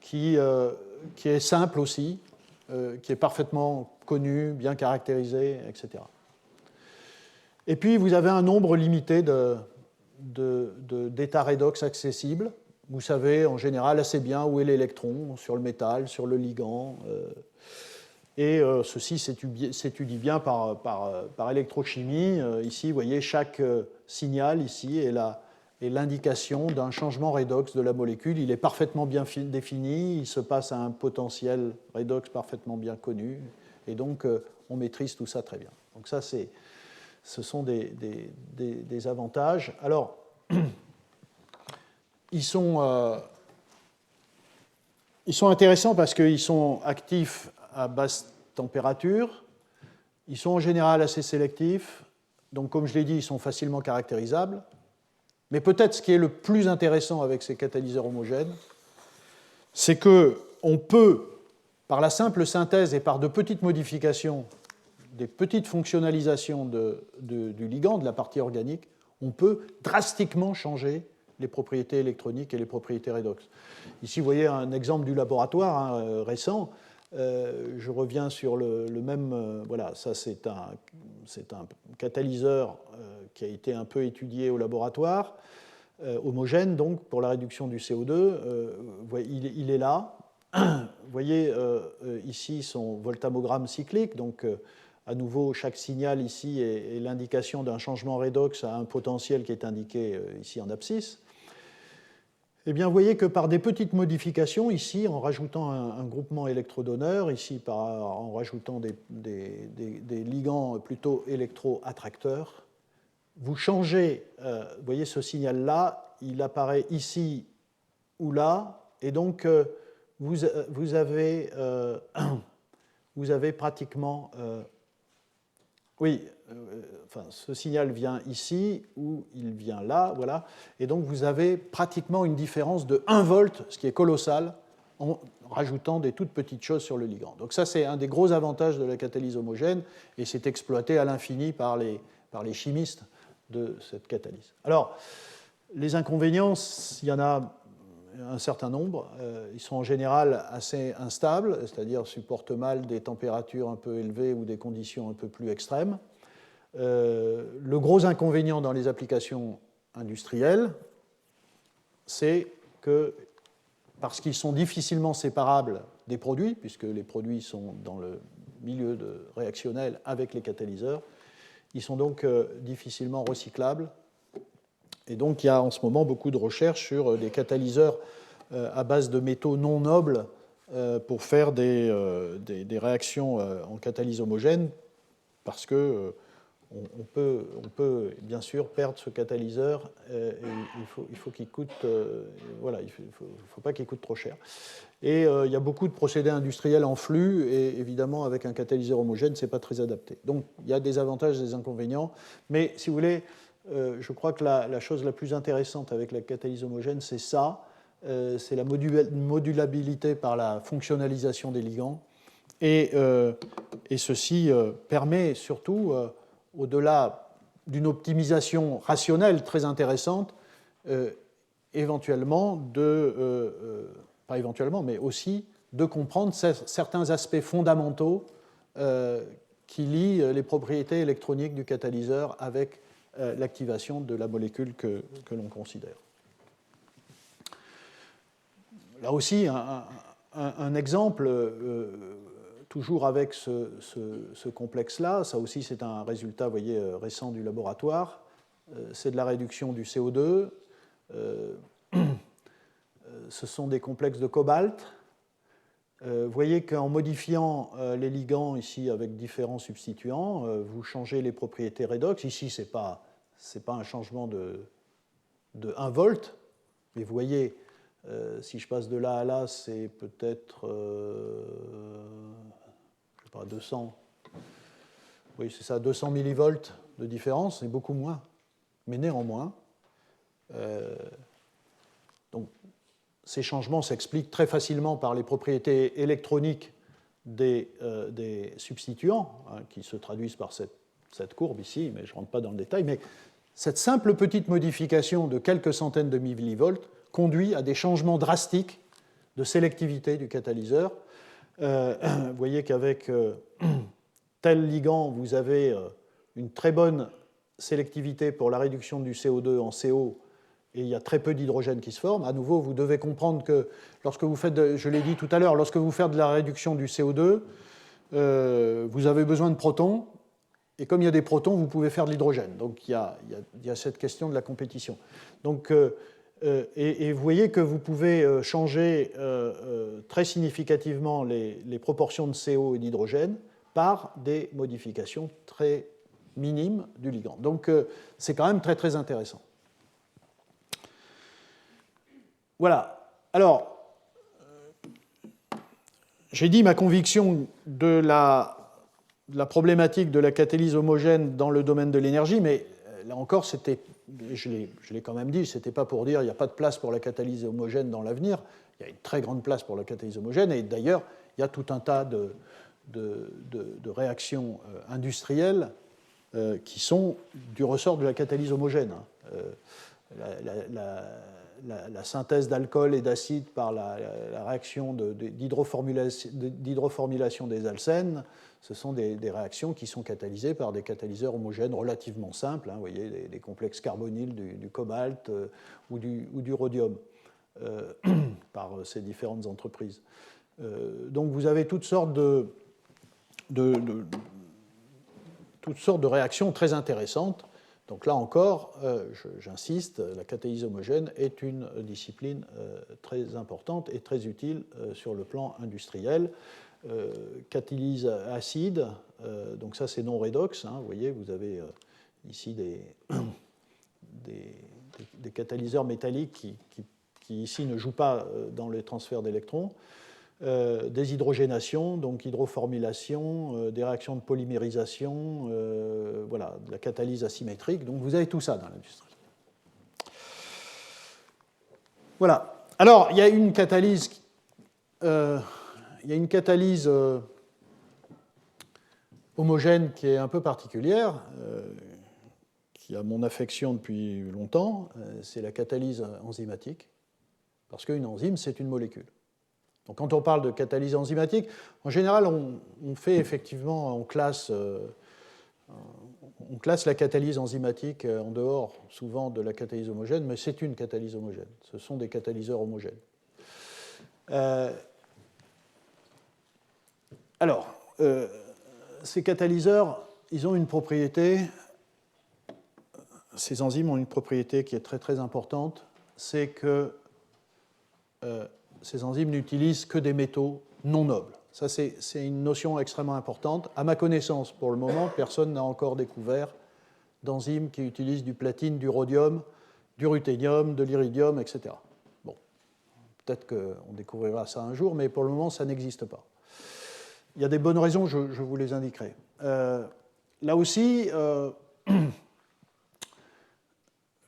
qui est simple aussi, qui est parfaitement connu, bien caractérisé, etc. Et puis, vous avez un nombre limité d'états redox accessibles. Vous savez en général assez bien où est l'électron sur le métal, sur le ligand. Et ceci s'étudie bien par électrochimie. Ici, vous voyez, chaque signal ici est l'indication d'un changement redox de la molécule. Il est parfaitement bien défini, il se passe à un potentiel redox parfaitement bien connu, et donc on maîtrise tout ça très bien. Donc ça, ce sont des avantages. Alors, ils sont intéressants parce qu'ils sont actifs à basse température, ils sont en général assez sélectifs, donc comme je l'ai dit, ils sont facilement caractérisables. Mais peut-être ce qui est le plus intéressant avec ces catalyseurs homogènes, c'est qu'on peut, par la simple synthèse et par de petites modifications, des petites fonctionnalisations du ligand, de la partie organique, on peut drastiquement changer les propriétés électroniques et les propriétés redox. Ici, vous voyez un exemple du laboratoire récent. Je reviens sur le même. Voilà, ça c'est un catalyseur qui a été un peu étudié au laboratoire, homogène donc pour la réduction du CO2. Il est là. Vous voyez ici son voltammogramme cyclique, donc à nouveau chaque signal ici est l'indication d'un changement redox à un potentiel qui est indiqué ici en abscisse. Eh bien, vous voyez que par des petites modifications, ici, en rajoutant un groupement électrodonneur, ici, en rajoutant des ligands plutôt électro-attracteurs, vous changez, vous voyez ce signal-là, il apparaît ici ou là, et donc vous avez pratiquement... enfin, ce signal vient ici ou il vient là, voilà. Et donc vous avez pratiquement une différence de 1 volt, ce qui est colossal, en rajoutant des toutes petites choses sur le ligand. Donc ça, c'est un des gros avantages de la catalyse homogène, et c'est exploité à l'infini par les chimistes de cette catalyse. Alors, les inconvénients, il y en a un certain nombre. Ils sont en général assez instables, c'est-à-dire supportent mal des températures un peu élevées ou des conditions un peu plus extrêmes. Le gros inconvénient dans les applications industrielles, c'est que, parce qu'ils sont difficilement séparables des produits, puisque les produits sont dans le milieu réactionnel avec les catalyseurs, ils sont donc difficilement recyclables. Et donc il y a en ce moment beaucoup de recherches sur des catalyseurs à base de métaux non nobles pour faire des réactions en catalyse homogène, parce que on peut bien sûr perdre ce catalyseur, et il faut qu'il coûte, voilà, il faut pas qu'il coûte trop cher. Et il y a beaucoup de procédés industriels en flux, et évidemment avec un catalyseur homogène, c'est pas très adapté. Donc il y a des avantages et des inconvénients, mais si vous voulez, je crois que la chose la plus intéressante avec la catalyse homogène, c'est ça, c'est la modulabilité par la fonctionnalisation des ligands, et ceci permet surtout, au-delà d'une optimisation rationnelle très intéressante, éventuellement pas éventuellement, mais aussi de comprendre certains aspects fondamentaux qui lient les propriétés électroniques du catalyseur avec l'activation de la molécule que l'on considère. Là aussi, un exemple, toujours avec ce complexe-là, ça aussi c'est un résultat, vous voyez, récent du laboratoire, c'est de la réduction du CO2. Ce sont des complexes de cobalt. Vous voyez qu'en modifiant les ligands ici avec différents substituants, vous changez les propriétés redox. Ici, ce n'est pas un changement de 1 volt, mais vous voyez, si je passe de là à là, c'est peut-être 200. Oui, c'est ça, 200 millivolts de différence, c'est beaucoup moins. Mais néanmoins, Donc, ces changements s'expliquent très facilement par les propriétés électroniques des substituants, hein, qui se traduisent par cette courbe ici, mais je ne rentre pas dans le détail. Mais cette simple petite modification de quelques centaines de millivolts conduit à des changements drastiques de sélectivité du catalyseur. Vous voyez qu'avec tel ligand, vous avez une très bonne sélectivité pour la réduction du CO2 en CO, et il y a très peu d'hydrogène qui se forme. À nouveau, vous devez comprendre que lorsque vous faites, je l'ai dit tout à l'heure, lorsque vous faites de la réduction du CO2, vous avez besoin de protons, et comme il y a des protons, vous pouvez faire de l'hydrogène. Donc il y a cette question de la compétition. Donc, et vous voyez que vous pouvez changer très significativement les proportions de CO et d'hydrogène par des modifications très minimes du ligand. Donc c'est quand même très très intéressant. Voilà. Alors, j'ai dit ma conviction de la problématique de la catalyse homogène dans le domaine de l'énergie, mais là encore, je l'ai quand même dit, ce n'était pas pour dire qu'il n'y a pas de place pour la catalyse homogène dans l'avenir. Il y a une très grande place pour la catalyse homogène, et d'ailleurs, il y a tout un tas de réactions industrielles qui sont du ressort de la catalyse homogène. La synthèse d'alcool et d'acide par la réaction d'hydroformylation des alcènes, ce sont des réactions qui sont catalysées par des catalyseurs homogènes relativement simples, hein, vous voyez, des complexes carbonyles, du cobalt ou du rhodium, par ces différentes entreprises. Donc vous avez toutes sortes de réactions très intéressantes. Donc là encore, j'insiste, la catalyse homogène est une discipline très importante et très utile sur le plan industriel. Catalyse acide, donc ça c'est non redox, hein, vous voyez, vous avez ici des catalyseurs métalliques qui ici ne jouent pas dans les transferts d'électrons. Des hydrogénations, donc hydroformylation, des réactions de polymérisation, voilà, de la catalyse asymétrique. Donc vous avez tout ça dans l'industrie. Voilà. Alors, il y a une catalyse, homogène qui est un peu particulière, qui a mon affection depuis longtemps, c'est la catalyse enzymatique, parce qu'une enzyme, c'est une molécule. Donc, quand on parle de catalyse enzymatique, en général, on fait effectivement, on classe la catalyse enzymatique en dehors, souvent, de la catalyse homogène, mais c'est une catalyse homogène. Ce sont des catalyseurs homogènes. Alors, ces catalyseurs, ils ont une propriété, ces enzymes ont une propriété qui est très très importante, c'est que ces enzymes n'utilisent que des métaux non nobles. Ça, c'est une notion extrêmement importante. À ma connaissance, pour le moment, personne n'a encore découvert d'enzymes qui utilisent du platine, du rhodium, du ruthénium, de l'iridium, etc. Bon, peut-être qu'on découvrira ça un jour, mais pour le moment, ça n'existe pas. Il y a des bonnes raisons, je vous les indiquerai. Là aussi,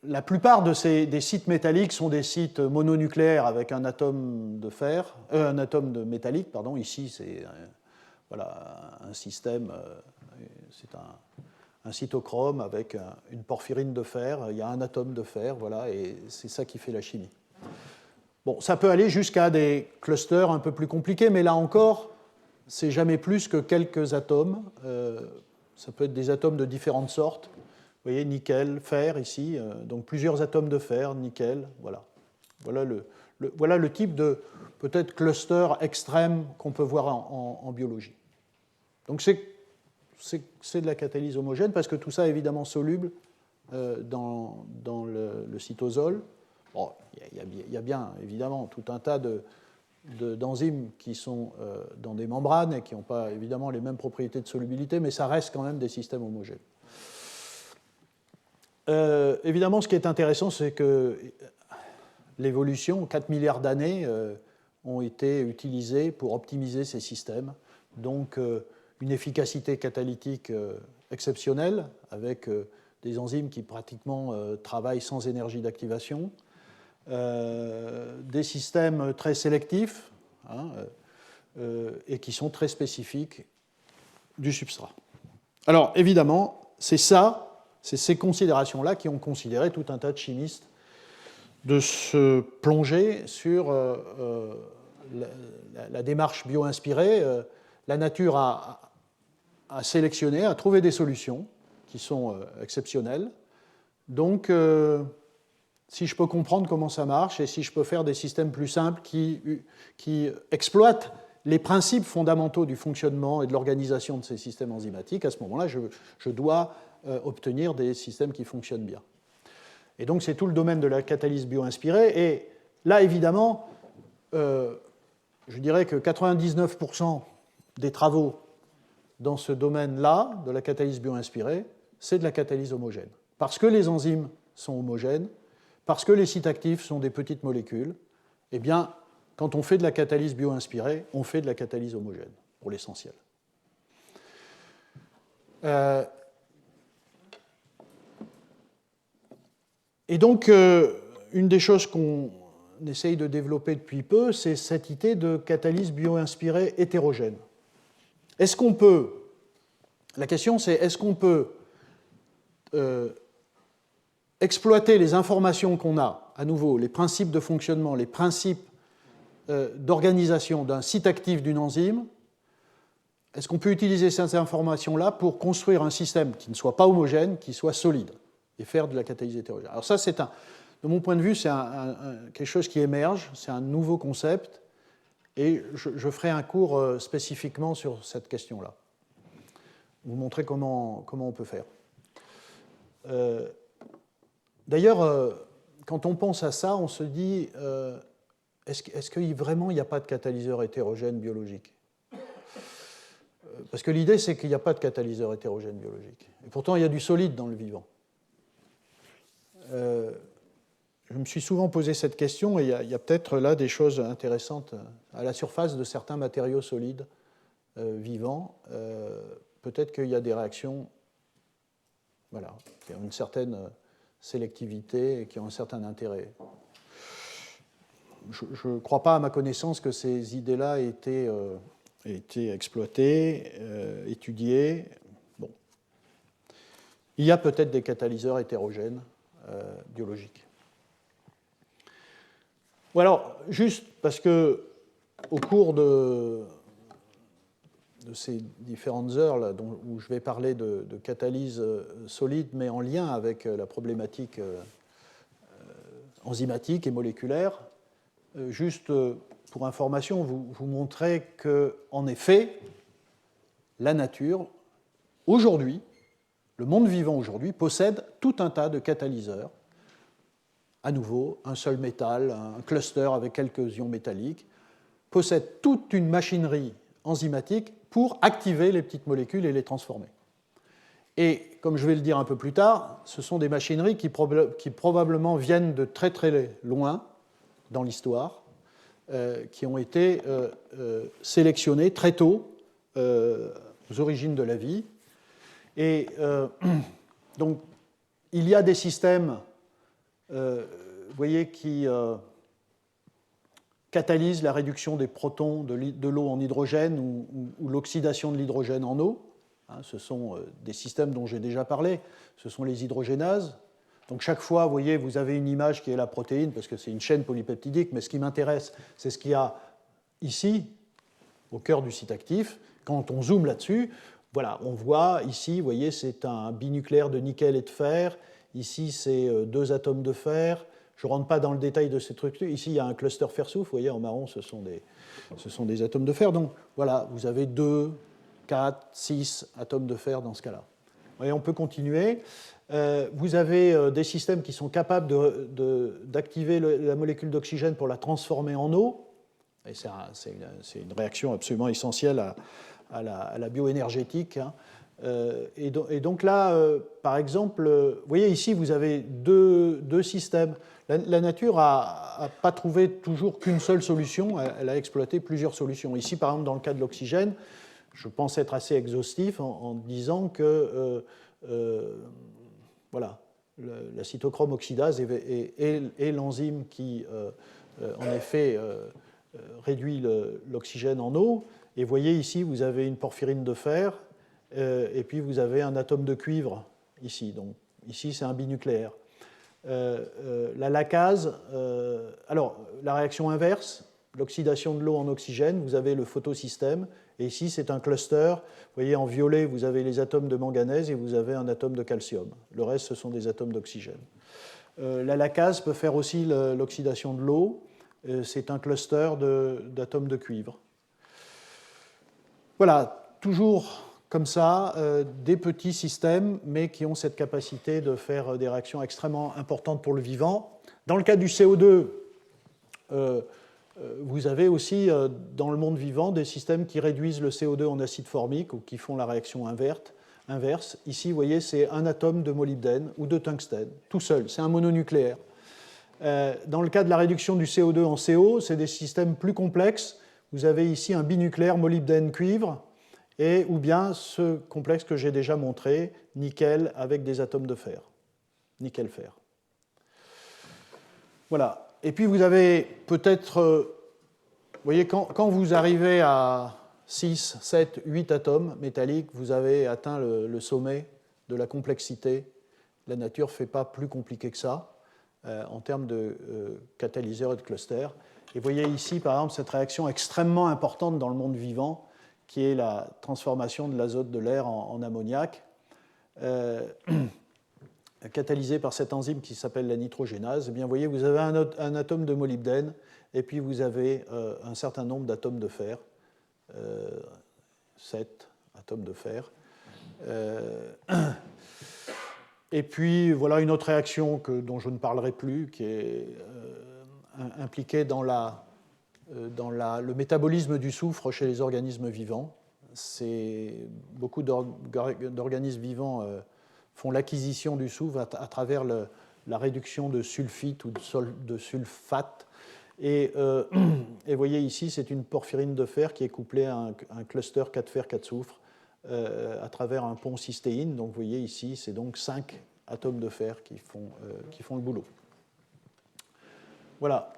la plupart des sites métalliques sont des sites mononucléaires avec un atome de fer, un atome de métallique, pardon. Ici, c'est voilà, un système, c'est un cytochrome avec une porphyrine de fer. Il y a un atome de fer, voilà, et c'est ça qui fait la chimie. Bon, ça peut aller jusqu'à des clusters un peu plus compliqués, mais là encore, c'est jamais plus que quelques atomes. Ça peut être des atomes de différentes sortes. Vous voyez, nickel, fer ici, donc plusieurs atomes de fer, nickel, voilà. Voilà le type de, peut-être, cluster extrême qu'on peut voir en biologie. Donc c'est de la catalyse homogène, parce que tout ça est évidemment soluble dans le cytosol. Bon, il y a bien, évidemment, tout un tas d'enzymes qui sont dans des membranes et qui n'ont pas, évidemment, les mêmes propriétés de solubilité, mais ça reste quand même des systèmes homogènes. Évidemment, ce qui est intéressant, c'est que l'évolution, 4 milliards d'années, ont été utilisées pour optimiser ces systèmes. Donc, une efficacité catalytique exceptionnelle, avec des enzymes qui pratiquement travaillent sans énergie d'activation, des systèmes très sélectifs, hein, et qui sont très spécifiques du substrat. Alors, évidemment, c'est ces considérations-là qui ont considéré tout un tas de chimistes de se plonger sur la démarche bio-inspirée. La nature a sélectionné, a trouvé des solutions qui sont exceptionnelles. Donc, si je peux comprendre comment ça marche et si je peux faire des systèmes plus simples qui exploitent les principes fondamentaux du fonctionnement et de l'organisation de ces systèmes enzymatiques, à ce moment-là, je dois obtenir des systèmes qui fonctionnent bien. Et donc, c'est tout le domaine de la catalyse bio-inspirée. Et là, évidemment, je dirais que 99% des travaux dans ce domaine-là, de la catalyse bio-inspirée, c'est de la catalyse homogène. Parce que les enzymes sont homogènes, parce que les sites actifs sont des petites molécules, eh bien, quand on fait de la catalyse bio-inspirée, on fait de la catalyse homogène, pour l'essentiel. Et donc, une des choses qu'on essaye de développer depuis peu, c'est cette idée de catalyse bio-inspirée hétérogène. Est-ce qu'on peut, la question c'est, est-ce qu'on peut exploiter les informations qu'on a, à nouveau, les principes de fonctionnement, les principes d'organisation d'un site actif d'une enzyme, est-ce qu'on peut utiliser ces informations-là pour construire un système qui ne soit pas homogène, qui soit solide, et faire de la catalyse hétérogène? Alors ça, de mon point de vue, c'est quelque chose qui émerge, c'est un nouveau concept, et je ferai un cours spécifiquement sur cette question-là. Vous montrer comment on peut faire. D'ailleurs, quand on pense à ça, on se dit, est-ce que vraiment il n'y a pas de catalyseur hétérogène biologique? Parce que l'idée, c'est qu'il n'y a pas de catalyseur hétérogène biologique. Et pourtant, il y a du solide dans le vivant. Je me suis souvent posé cette question, et il y a peut-être là des choses intéressantes à la surface de certains matériaux solides vivants. Peut-être qu'il y a des réactions qui ont une certaine sélectivité et qui ont un certain intérêt. Je ne crois pas, à ma connaissance, que ces idées-là aient été exploitées, étudiées. Bon. Il y a peut-être des catalyseurs hétérogènes biologiques. Ou alors, juste parce que au cours de ces différentes heures là, où je vais parler de catalyse solide, mais en lien avec la problématique enzymatique et moléculaire, juste pour information, vous montrer qu'en effet, la nature, aujourd'hui, le monde vivant aujourd'hui, possède tout un tas de catalyseurs. À nouveau, un seul métal, un cluster avec quelques ions métalliques, possède toute une machinerie enzymatique pour activer les petites molécules et les transformer. Et comme je vais le dire un peu plus tard, ce sont des machineries qui probablement viennent de très très loin dans l'histoire, qui ont été sélectionnées très tôt aux origines de la vie. Et donc, il y a des systèmes vous voyez, qui catalysent la réduction des protons de l'eau en hydrogène ou l'oxydation de l'hydrogène en eau. Ce sont des systèmes dont j'ai déjà parlé. Ce sont les hydrogénases. Donc chaque fois, vous voyez, vous avez une image qui est la protéine, parce que c'est une chaîne polypeptidique, mais ce qui m'intéresse, c'est ce qu'il y a ici, au cœur du site actif. Quand on zoome là-dessus, voilà, on voit ici, vous voyez, c'est un binucléaire de nickel et de fer. Ici, c'est 2 atomes de fer. Je ne rentre pas dans le détail de ces trucs. Ici, il y a un cluster fer-soufre. Vous voyez, en marron, ce sont des atomes de fer. Donc, voilà, vous avez 2, 4, 6 atomes de fer dans ce cas-là. Et on peut continuer. Vous avez des systèmes qui sont capables d'activer la molécule d'oxygène pour la transformer en eau. Et c'est une réaction absolument essentielle à la bioénergétique. Et donc là, par exemple, vous voyez ici, vous avez deux systèmes. La nature n'a pas trouvé toujours qu'une seule solution, elle a exploité plusieurs solutions. Ici, par exemple, dans le cas de l'oxygène, je pense être assez exhaustif en disant que Voilà, la cytochrome oxydase est l'enzyme qui, en effet, réduit l'oxygène en eau. Et vous voyez ici, vous avez une porphyrine de fer, et puis vous avez un atome de cuivre ici. Donc ici, c'est un binucléaire. La lacase, alors la réaction inverse, l'oxydation de l'eau en oxygène, vous avez le photosystème, et ici c'est un cluster. Vous voyez en violet, vous avez les atomes de manganèse et vous avez un atome de calcium. Le reste, ce sont des atomes d'oxygène. La lacase peut faire aussi l'oxydation de l'eau. C'est un cluster d'atomes de cuivre. Voilà, toujours comme ça, des petits systèmes, mais qui ont cette capacité de faire des réactions extrêmement importantes pour le vivant. Dans le cas du CO2, vous avez aussi dans le monde vivant des systèmes qui réduisent le CO2 en acide formique ou qui font la réaction inverse. Ici, vous voyez, c'est un atome de molybdène ou de tungstène, tout seul, c'est un mononucléaire. Dans le cas de la réduction du CO2 en CO, c'est des systèmes plus complexes. Vous avez ici un binucléaire molybdène-cuivre, ou bien ce complexe que j'ai déjà montré, nickel avec des atomes de fer, nickel-fer. Voilà. Et puis vous avez peut-être, vous voyez, quand vous arrivez à 6, 7, 8 atomes métalliques, vous avez atteint le sommet de la complexité. La nature ne fait pas plus compliqué que ça en termes de catalyseurs et de clusters. Et vous voyez ici, par exemple, cette réaction extrêmement importante dans le monde vivant, qui est la transformation de l'azote de l'air en ammoniac, catalysée par cette enzyme qui s'appelle la nitrogénase. Eh bien, vous voyez, vous avez un atome de molybdène, et puis vous avez un certain nombre d'atomes de fer, 7 atomes de fer. Et puis, voilà une autre réaction dont je ne parlerai plus, qui est impliquée dans le métabolisme du soufre chez les organismes vivants. Beaucoup d'organismes vivants font l'acquisition du soufre à travers la réduction de sulfite ou de sulfate. Et vous voyez ici, c'est une porphyrine de fer qui est couplée à un cluster 4 fer, 4 soufre à travers un pont cystéine. Donc vous voyez ici, c'est donc 5 atomes de fer qui font le boulot. Voilà.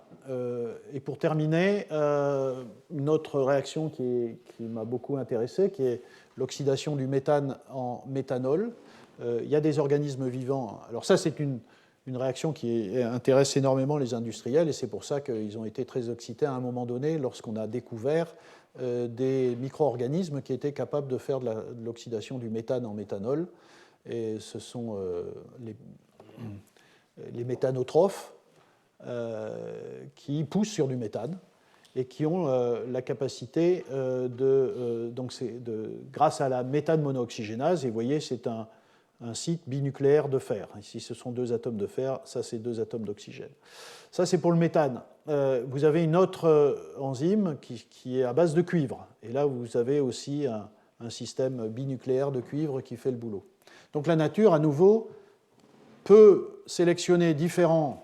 Et pour terminer, une autre réaction qui m'a beaucoup intéressé, qui est l'oxydation du méthane en méthanol. Il y a des organismes vivants. Alors ça, c'est une réaction qui intéresse énormément les industriels, et c'est pour ça qu'ils ont été très excités à un moment donné lorsqu'on a découvert des micro-organismes qui étaient capables de faire de l'oxydation du méthane en méthanol. Et ce sont les méthanotrophes qui poussent sur du méthane et qui ont la capacité grâce à la méthane monooxygénase, et vous voyez, c'est un site binucléaire de fer. Ici, ce sont 2 atomes de fer, ça, c'est 2 atomes d'oxygène. Ça, c'est pour le méthane. Vous avez une autre enzyme qui est à base de cuivre. Et là, vous avez aussi un système binucléaire de cuivre qui fait le boulot. Donc la nature, à nouveau, peut sélectionner différents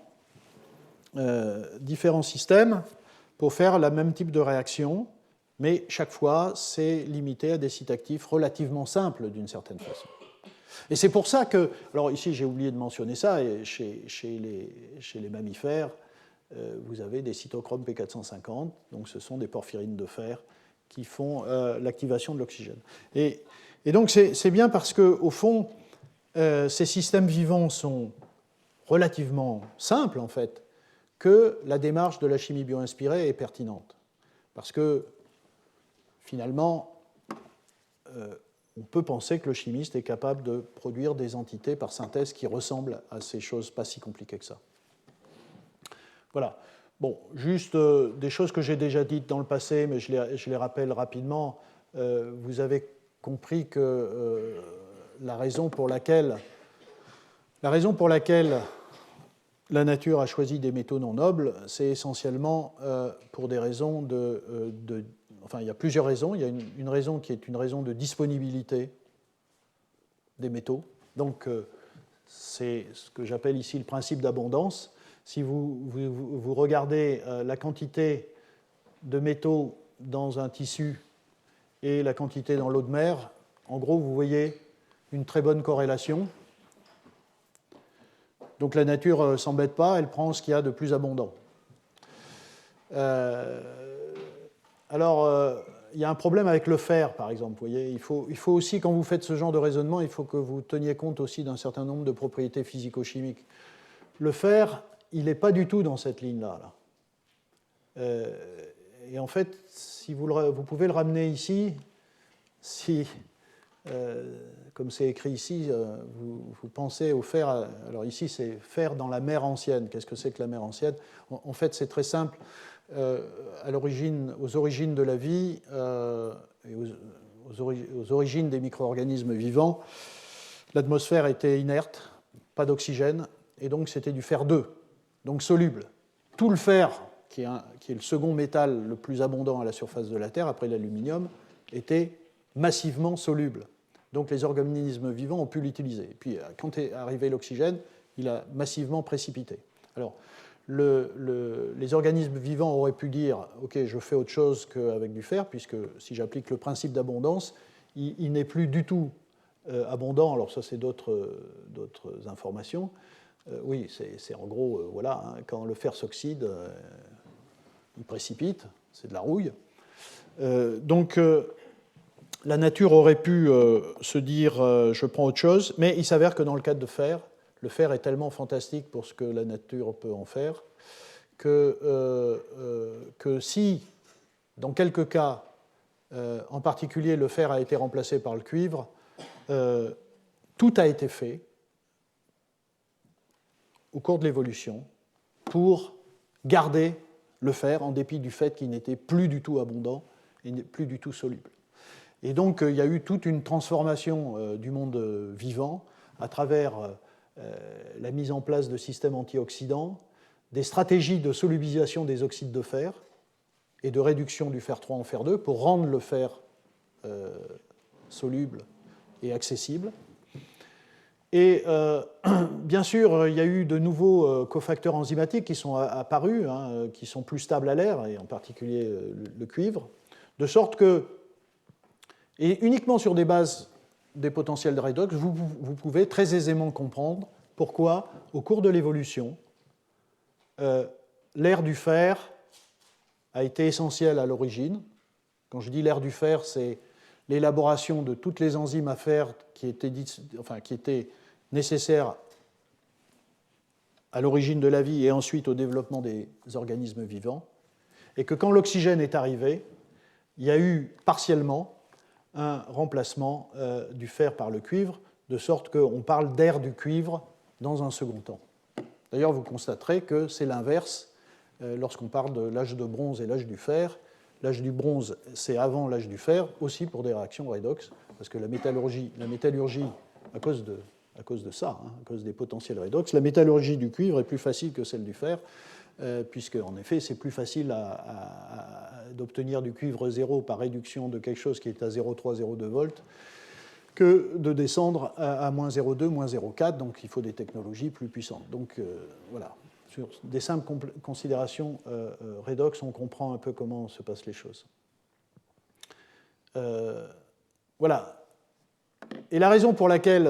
systèmes pour faire le même type de réaction, mais chaque fois, c'est limité à des sites actifs relativement simples d'une certaine façon. Et c'est pour ça que, alors ici j'ai oublié de mentionner ça, et chez les mammifères, vous avez des cytochromes P450, donc ce sont des porphyrines de fer qui font l'activation de l'oxygène. Et donc c'est bien parce qu'au fond, ces systèmes vivants sont relativement simples en fait, que la démarche de la chimie bioinspirée est pertinente. Parce que finalement, on peut penser que le chimiste est capable de produire des entités par synthèse qui ressemblent à ces choses pas si compliquées que ça. Voilà. Bon, juste des choses que j'ai déjà dites dans le passé, mais je les rappelle rapidement. Vous avez compris que la raison pour laquelle la nature a choisi des métaux non nobles, c'est essentiellement pour des raisons enfin, il y a plusieurs raisons. Il y a une raison qui est une raison de disponibilité des métaux. Donc, c'est ce que j'appelle ici le principe d'abondance. Si vous regardez la quantité de métaux dans un tissu et la quantité dans l'eau de mer, en gros, vous voyez une très bonne corrélation. Donc la nature ne s'embête pas, elle prend ce qu'il y a de plus abondant. Alors, il y a un problème avec le fer, par exemple. Vous voyez, il faut aussi, quand vous faites ce genre de raisonnement, il faut que vous teniez compte aussi d'un certain nombre de propriétés physico-chimiques. Le fer, il n'est pas du tout dans cette ligne-là. Là. Et en fait, si vous pouvez le ramener ici, si, comme c'est écrit ici, vous pensez au fer. Alors ici, c'est fer dans la mer ancienne. Qu'est-ce que c'est que la mer ancienne? En fait, c'est très simple. Aux origines de la vie et aux origines des micro-organismes vivants, l'atmosphère était inerte, pas d'oxygène, et donc c'était du fer 2, donc soluble. Tout le fer, qui est le second métal le plus abondant à la surface de la Terre, après l'aluminium, était massivement soluble. Donc les organismes vivants ont pu l'utiliser. Et puis quand est arrivé l'oxygène, il a massivement précipité. Alors, les organismes vivants auraient pu dire « Ok, je fais autre chose qu'avec du fer, puisque si j'applique le principe d'abondance, il n'est plus du tout abondant. » Alors ça, c'est d'autres informations. Oui, c'est en gros, voilà, hein, quand le fer s'oxyde, il précipite, c'est de la rouille. Donc, la nature aurait pu se dire je prends autre chose, mais il s'avère que dans le cas de fer, le fer est tellement fantastique pour ce que la nature peut en faire que si, dans quelques cas, en particulier le fer a été remplacé par le cuivre, tout a été fait au cours de l'évolution pour garder le fer en dépit du fait qu'il n'était plus du tout abondant et plus du tout soluble. Et donc il y a eu toute une transformation du monde vivant à travers la mise en place de systèmes antioxydants, des stratégies de solubilisation des oxydes de fer et de réduction du fer 3 en fer 2 pour rendre le fer soluble et accessible. Et bien sûr, il y a eu de nouveaux cofacteurs enzymatiques qui sont apparus, hein, qui sont plus stables à l'air, et en particulier le cuivre, de sorte que, et uniquement sur des bases des potentiels de redox, vous pouvez très aisément comprendre pourquoi, au cours de l'évolution, l'ère du fer a été essentielle à l'origine. Quand je dis l'ère du fer, c'est l'élaboration de toutes les enzymes à fer qui étaient nécessaires à l'origine de la vie et ensuite au développement des organismes vivants. Et que quand l'oxygène est arrivé, il y a eu partiellement un remplacement du fer par le cuivre, de sorte qu'on parle d'ère du cuivre dans un second temps. D'ailleurs, vous constaterez que c'est l'inverse lorsqu'on parle de l'âge de bronze et l'âge du fer. L'âge du bronze, c'est avant l'âge du fer, aussi pour des réactions redox, parce que la métallurgie à cause de ça, hein, à cause des potentiels redox, la métallurgie du cuivre est plus facile que celle du fer, puisque en effet, c'est plus facile d'obtenir du cuivre 0 par réduction de quelque chose qui est à 0,3, 0,2 volts, que de descendre à moins 0,2, moins 0,4, donc il faut des technologies plus puissantes. Donc voilà, sur des simples considérations redox, on comprend un peu comment se passent les choses. Voilà. Et la raison pour laquelle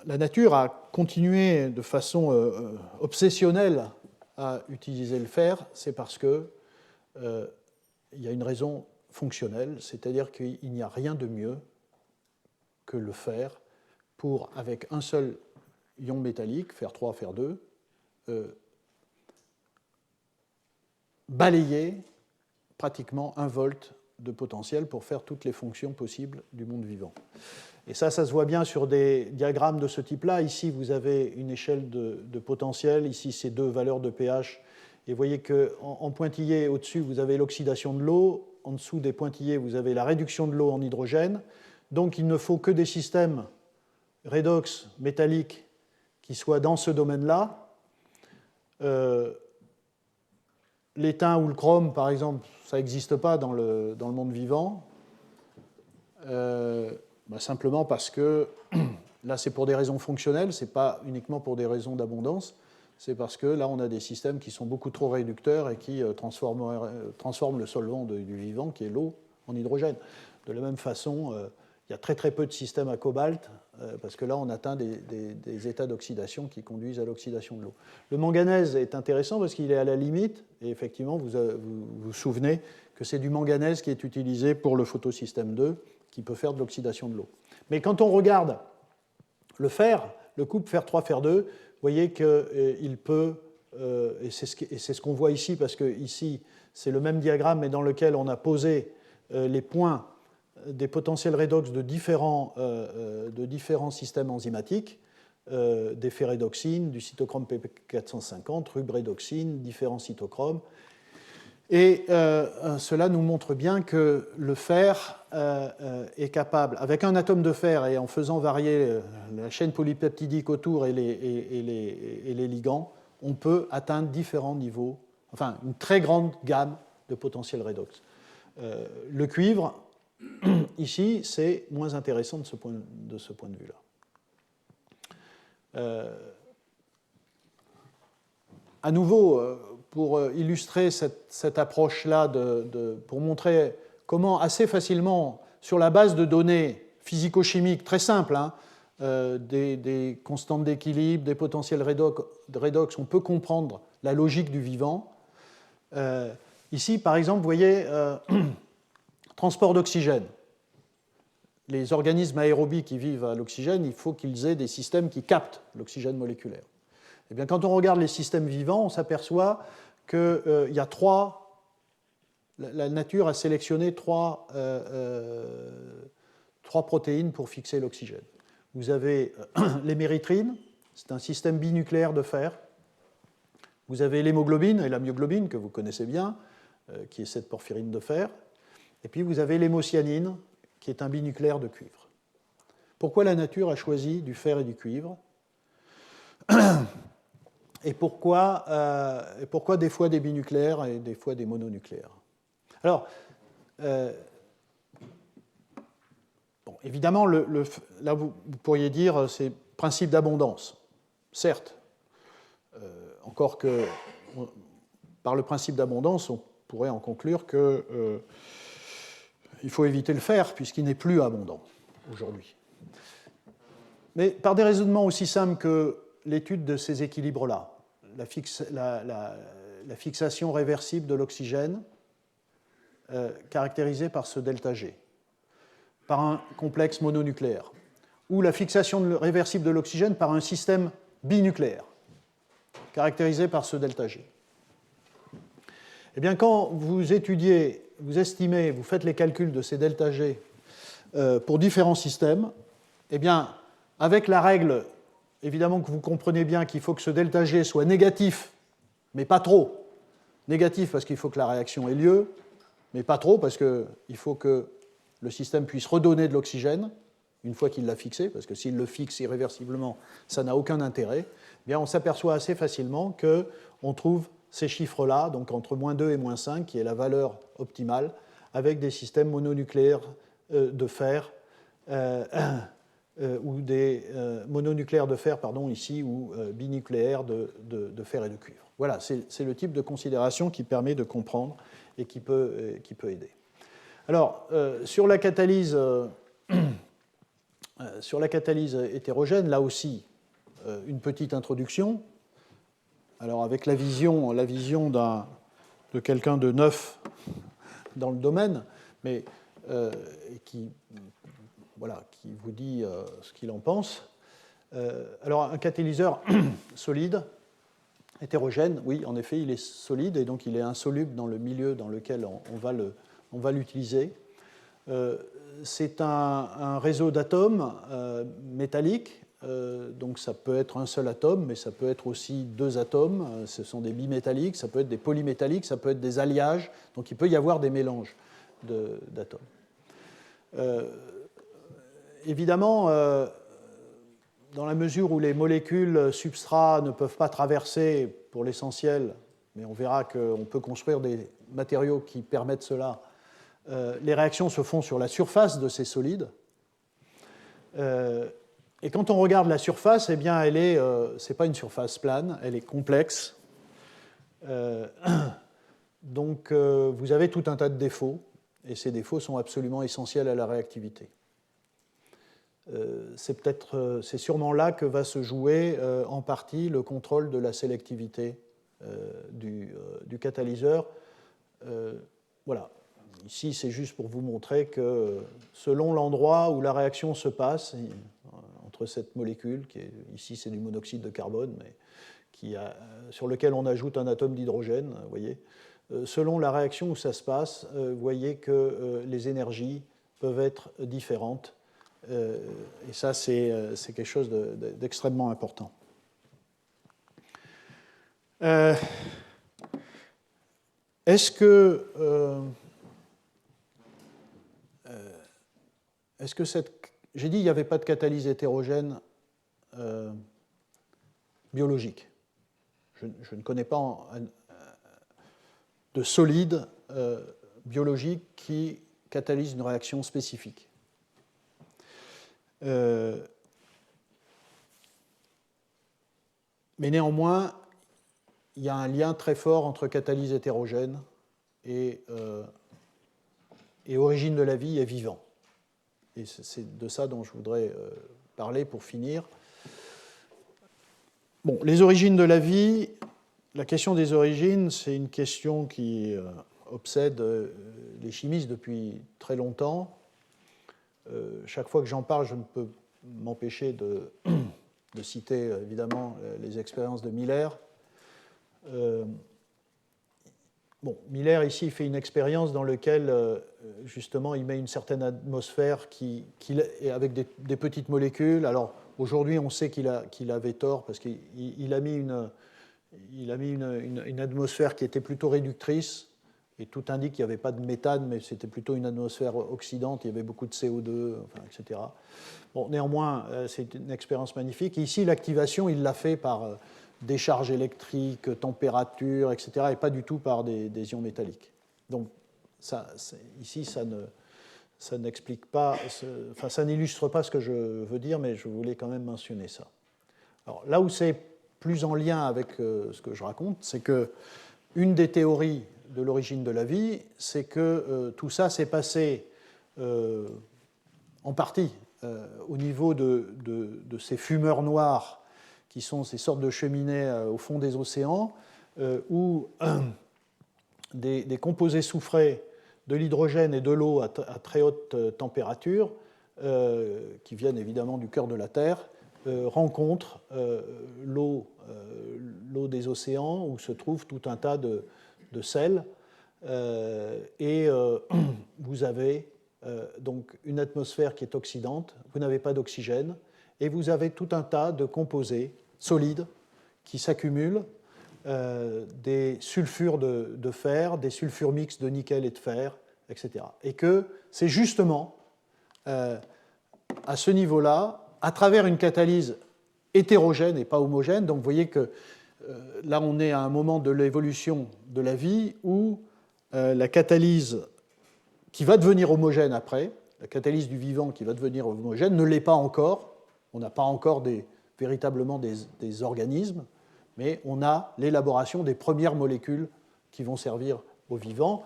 la nature a continué de façon obsessionnelle à utiliser le fer, c'est parce qu'il y a une raison fonctionnelle, c'est-à-dire qu'il n'y a rien de mieux que le fer pour, avec un seul ion métallique, fer 3, fer 2, balayer pratiquement 1 volt de potentiel pour faire toutes les fonctions possibles du monde vivant. Et ça se voit bien sur des diagrammes de ce type-là. Ici, vous avez une échelle de potentiel. Ici, c'est 2 valeurs de pH. Et vous voyez qu'en pointillé, au-dessus, vous avez l'oxydation de l'eau. En dessous des pointillés, vous avez la réduction de l'eau en hydrogène. Donc, il ne faut que des systèmes redox métalliques qui soient dans ce domaine-là. L'étain ou le chrome, par exemple, ça n'existe pas dans le monde vivant. Simplement parce que là, c'est pour des raisons fonctionnelles, ce n'est pas uniquement pour des raisons d'abondance, c'est parce que là, on a des systèmes qui sont beaucoup trop réducteurs et qui transforment le solvant du vivant, qui est l'eau, en hydrogène. De la même façon, il y a très très peu de systèmes à cobalt, parce que là, on atteint des états d'oxydation qui conduisent à l'oxydation de l'eau. Le manganèse est intéressant parce qu'il est à la limite, et effectivement, vous vous souvenez que c'est du manganèse qui est utilisé pour le photosystème 2, qui peut faire de l'oxydation de l'eau. Mais quand on regarde le fer, le couple fer3, fer2, vous voyez qu'il peut, et c'est ce qu'on voit ici, parce que ici, c'est le même diagramme, mais dans lequel on a posé les points des potentiels redox de différents systèmes enzymatiques, des ferredoxines, du cytochrome P450, rubredoxine, différents cytochromes. Et cela nous montre bien que le fer est capable, avec un atome de fer et en faisant varier la chaîne polypeptidique autour et les ligands, on peut atteindre différents niveaux, enfin une très grande gamme de potentiels redox. Le cuivre, ici, c'est moins intéressant de ce point de vue-là. À nouveau, pour illustrer cette approche-là, pour montrer comment assez facilement, sur la base de données physico-chimiques très simples, des constantes d'équilibre, des potentiels redox, on peut comprendre la logique du vivant. Ici, par exemple, vous voyez, transport d'oxygène. Les organismes aérobies qui vivent à l'oxygène, il faut qu'ils aient des systèmes qui captent l'oxygène moléculaire. Eh bien, quand on regarde les systèmes vivants, on s'aperçoit qu'il y a la nature a sélectionné trois protéines pour fixer l'oxygène. Vous avez l'héméritrine, c'est un système binucléaire de fer. Vous avez l'hémoglobine et la myoglobine, que vous connaissez bien, qui est cette porphyrine de fer. Et puis vous avez l'hémocyanine, qui est un binucléaire de cuivre. Pourquoi la nature a choisi du fer et du cuivre ? Et pourquoi des fois des binucléaires et des fois des mononucléaires ? Alors, évidemment, là vous pourriez dire c'est principe d'abondance. Certes, encore que par le principe d'abondance, on pourrait en conclure que il faut éviter le fer puisqu'il n'est plus abondant aujourd'hui. Mais par des raisonnements aussi simples que l'étude de ces équilibres-là, la fixation réversible de l'oxygène caractérisée par ce ΔG, par un complexe mononucléaire, ou la fixation réversible de l'oxygène par un système binucléaire, caractérisé par ce ΔG. Eh bien, quand vous étudiez, vous estimez, vous faites les calculs de ces ΔG pour différents systèmes, eh bien, avec la règle, évidemment que vous comprenez bien qu'il faut que ce ΔG soit négatif, mais pas trop. Négatif parce qu'il faut que la réaction ait lieu, mais pas trop parce qu'il faut que le système puisse redonner de l'oxygène une fois qu'il l'a fixé, parce que s'il le fixe irréversiblement, ça n'a aucun intérêt. Eh bien, on s'aperçoit assez facilement qu'on trouve ces chiffres-là, donc entre -2 et -5, qui est la valeur optimale, avec des systèmes mononucléaires de fer, ou des mononucléaires de fer, ici, ou binucléaires de fer et de cuivre. Voilà, c'est le type de considération qui permet de comprendre et qui peut aider. Alors, sur la catalyse hétérogène, là aussi, une petite introduction. Alors, avec la vision de quelqu'un de neuf dans le domaine, mais qui vous dit ce qu'il en pense. Alors, un catalyseur solide, hétérogène, oui, en effet, il est solide et donc il est insoluble dans le milieu dans lequel on va l'utiliser. C'est un réseau d'atomes métalliques, donc ça peut être un seul atome, mais ça peut être aussi deux atomes, ce sont des bimétalliques, ça peut être des polymétalliques, ça peut être des alliages, donc il peut y avoir des mélanges d'atomes. Évidemment, dans la mesure où les molécules substrats ne peuvent pas traverser pour l'essentiel, mais on verra qu'on peut construire des matériaux qui permettent cela, les réactions se font sur la surface de ces solides. Et quand on regarde la surface, eh bien, c'est pas une surface plane, elle est complexe. Donc, vous avez tout un tas de défauts. et ces défauts sont absolument essentiels à la réactivité. C'est sûrement là que va se jouer en partie le contrôle de la sélectivité du catalyseur. Voilà. Ici, c'est juste pour vous montrer que selon l'endroit où la réaction se passe, entre cette molécule, ici c'est du monoxyde de carbone, mais sur lequel on ajoute un atome d'hydrogène, vous voyez, selon la réaction où ça se passe, vous voyez que les énergies peuvent être différentes. Et ça, c'est quelque chose d'extrêmement important. Est-ce que cette... J'ai dit qu'il n'y avait pas de catalyse hétérogène biologique. Je ne connais pas de solide biologique qui catalyse une réaction spécifique. Mais néanmoins, il y a un lien très fort entre catalyse hétérogène et origine de la vie et vivant. Et c'est de ça dont je voudrais parler pour finir. Bon, les origines de la vie, la question des origines, c'est une question qui obsède les chimistes depuis très longtemps. Chaque fois que j'en parle, je ne peux m'empêcher de citer évidemment les expériences de Miller. Miller ici il fait une expérience dans laquelle justement il met une certaine atmosphère avec des petites molécules. Alors aujourd'hui on sait qu'il avait tort parce qu'il a mis une atmosphère qui était plutôt réductrice. Et tout indique qu'il n'y avait pas de méthane, mais c'était plutôt une atmosphère oxydante, il y avait beaucoup de CO2, etc. Bon, néanmoins, c'est une expérience magnifique. Et ici, l'activation, il l'a fait par décharge électrique, température, etc., et pas du tout par des ions métalliques. Donc, ici, ça n'explique pas, ça n'illustre pas ce que je veux dire, mais je voulais quand même mentionner ça. Alors, là où c'est plus en lien avec ce que je raconte, c'est que une des théories de l'origine de la vie, c'est que tout ça s'est passé en partie au niveau de ces fumeurs noirs qui sont ces sortes de cheminées au fond des océans où des composés soufrés de l'hydrogène et de l'eau à très haute température qui viennent évidemment du cœur de la Terre rencontrent l'eau des océans où se trouve tout un tas de sel et vous avez donc une atmosphère qui est oxydante, vous n'avez pas d'oxygène et vous avez tout un tas de composés solides qui s'accumulent, des sulfures de fer, des sulfures mixtes de nickel et de fer, etc. Et que c'est justement à ce niveau-là, à travers une catalyse hétérogène et pas homogène, donc vous voyez que là, on est à un moment de l'évolution de la vie où la catalyse qui va devenir homogène après, la catalyse du vivant qui va devenir homogène, ne l'est pas encore. On n'a pas encore véritablement des organismes, mais on a l'élaboration des premières molécules qui vont servir au vivant.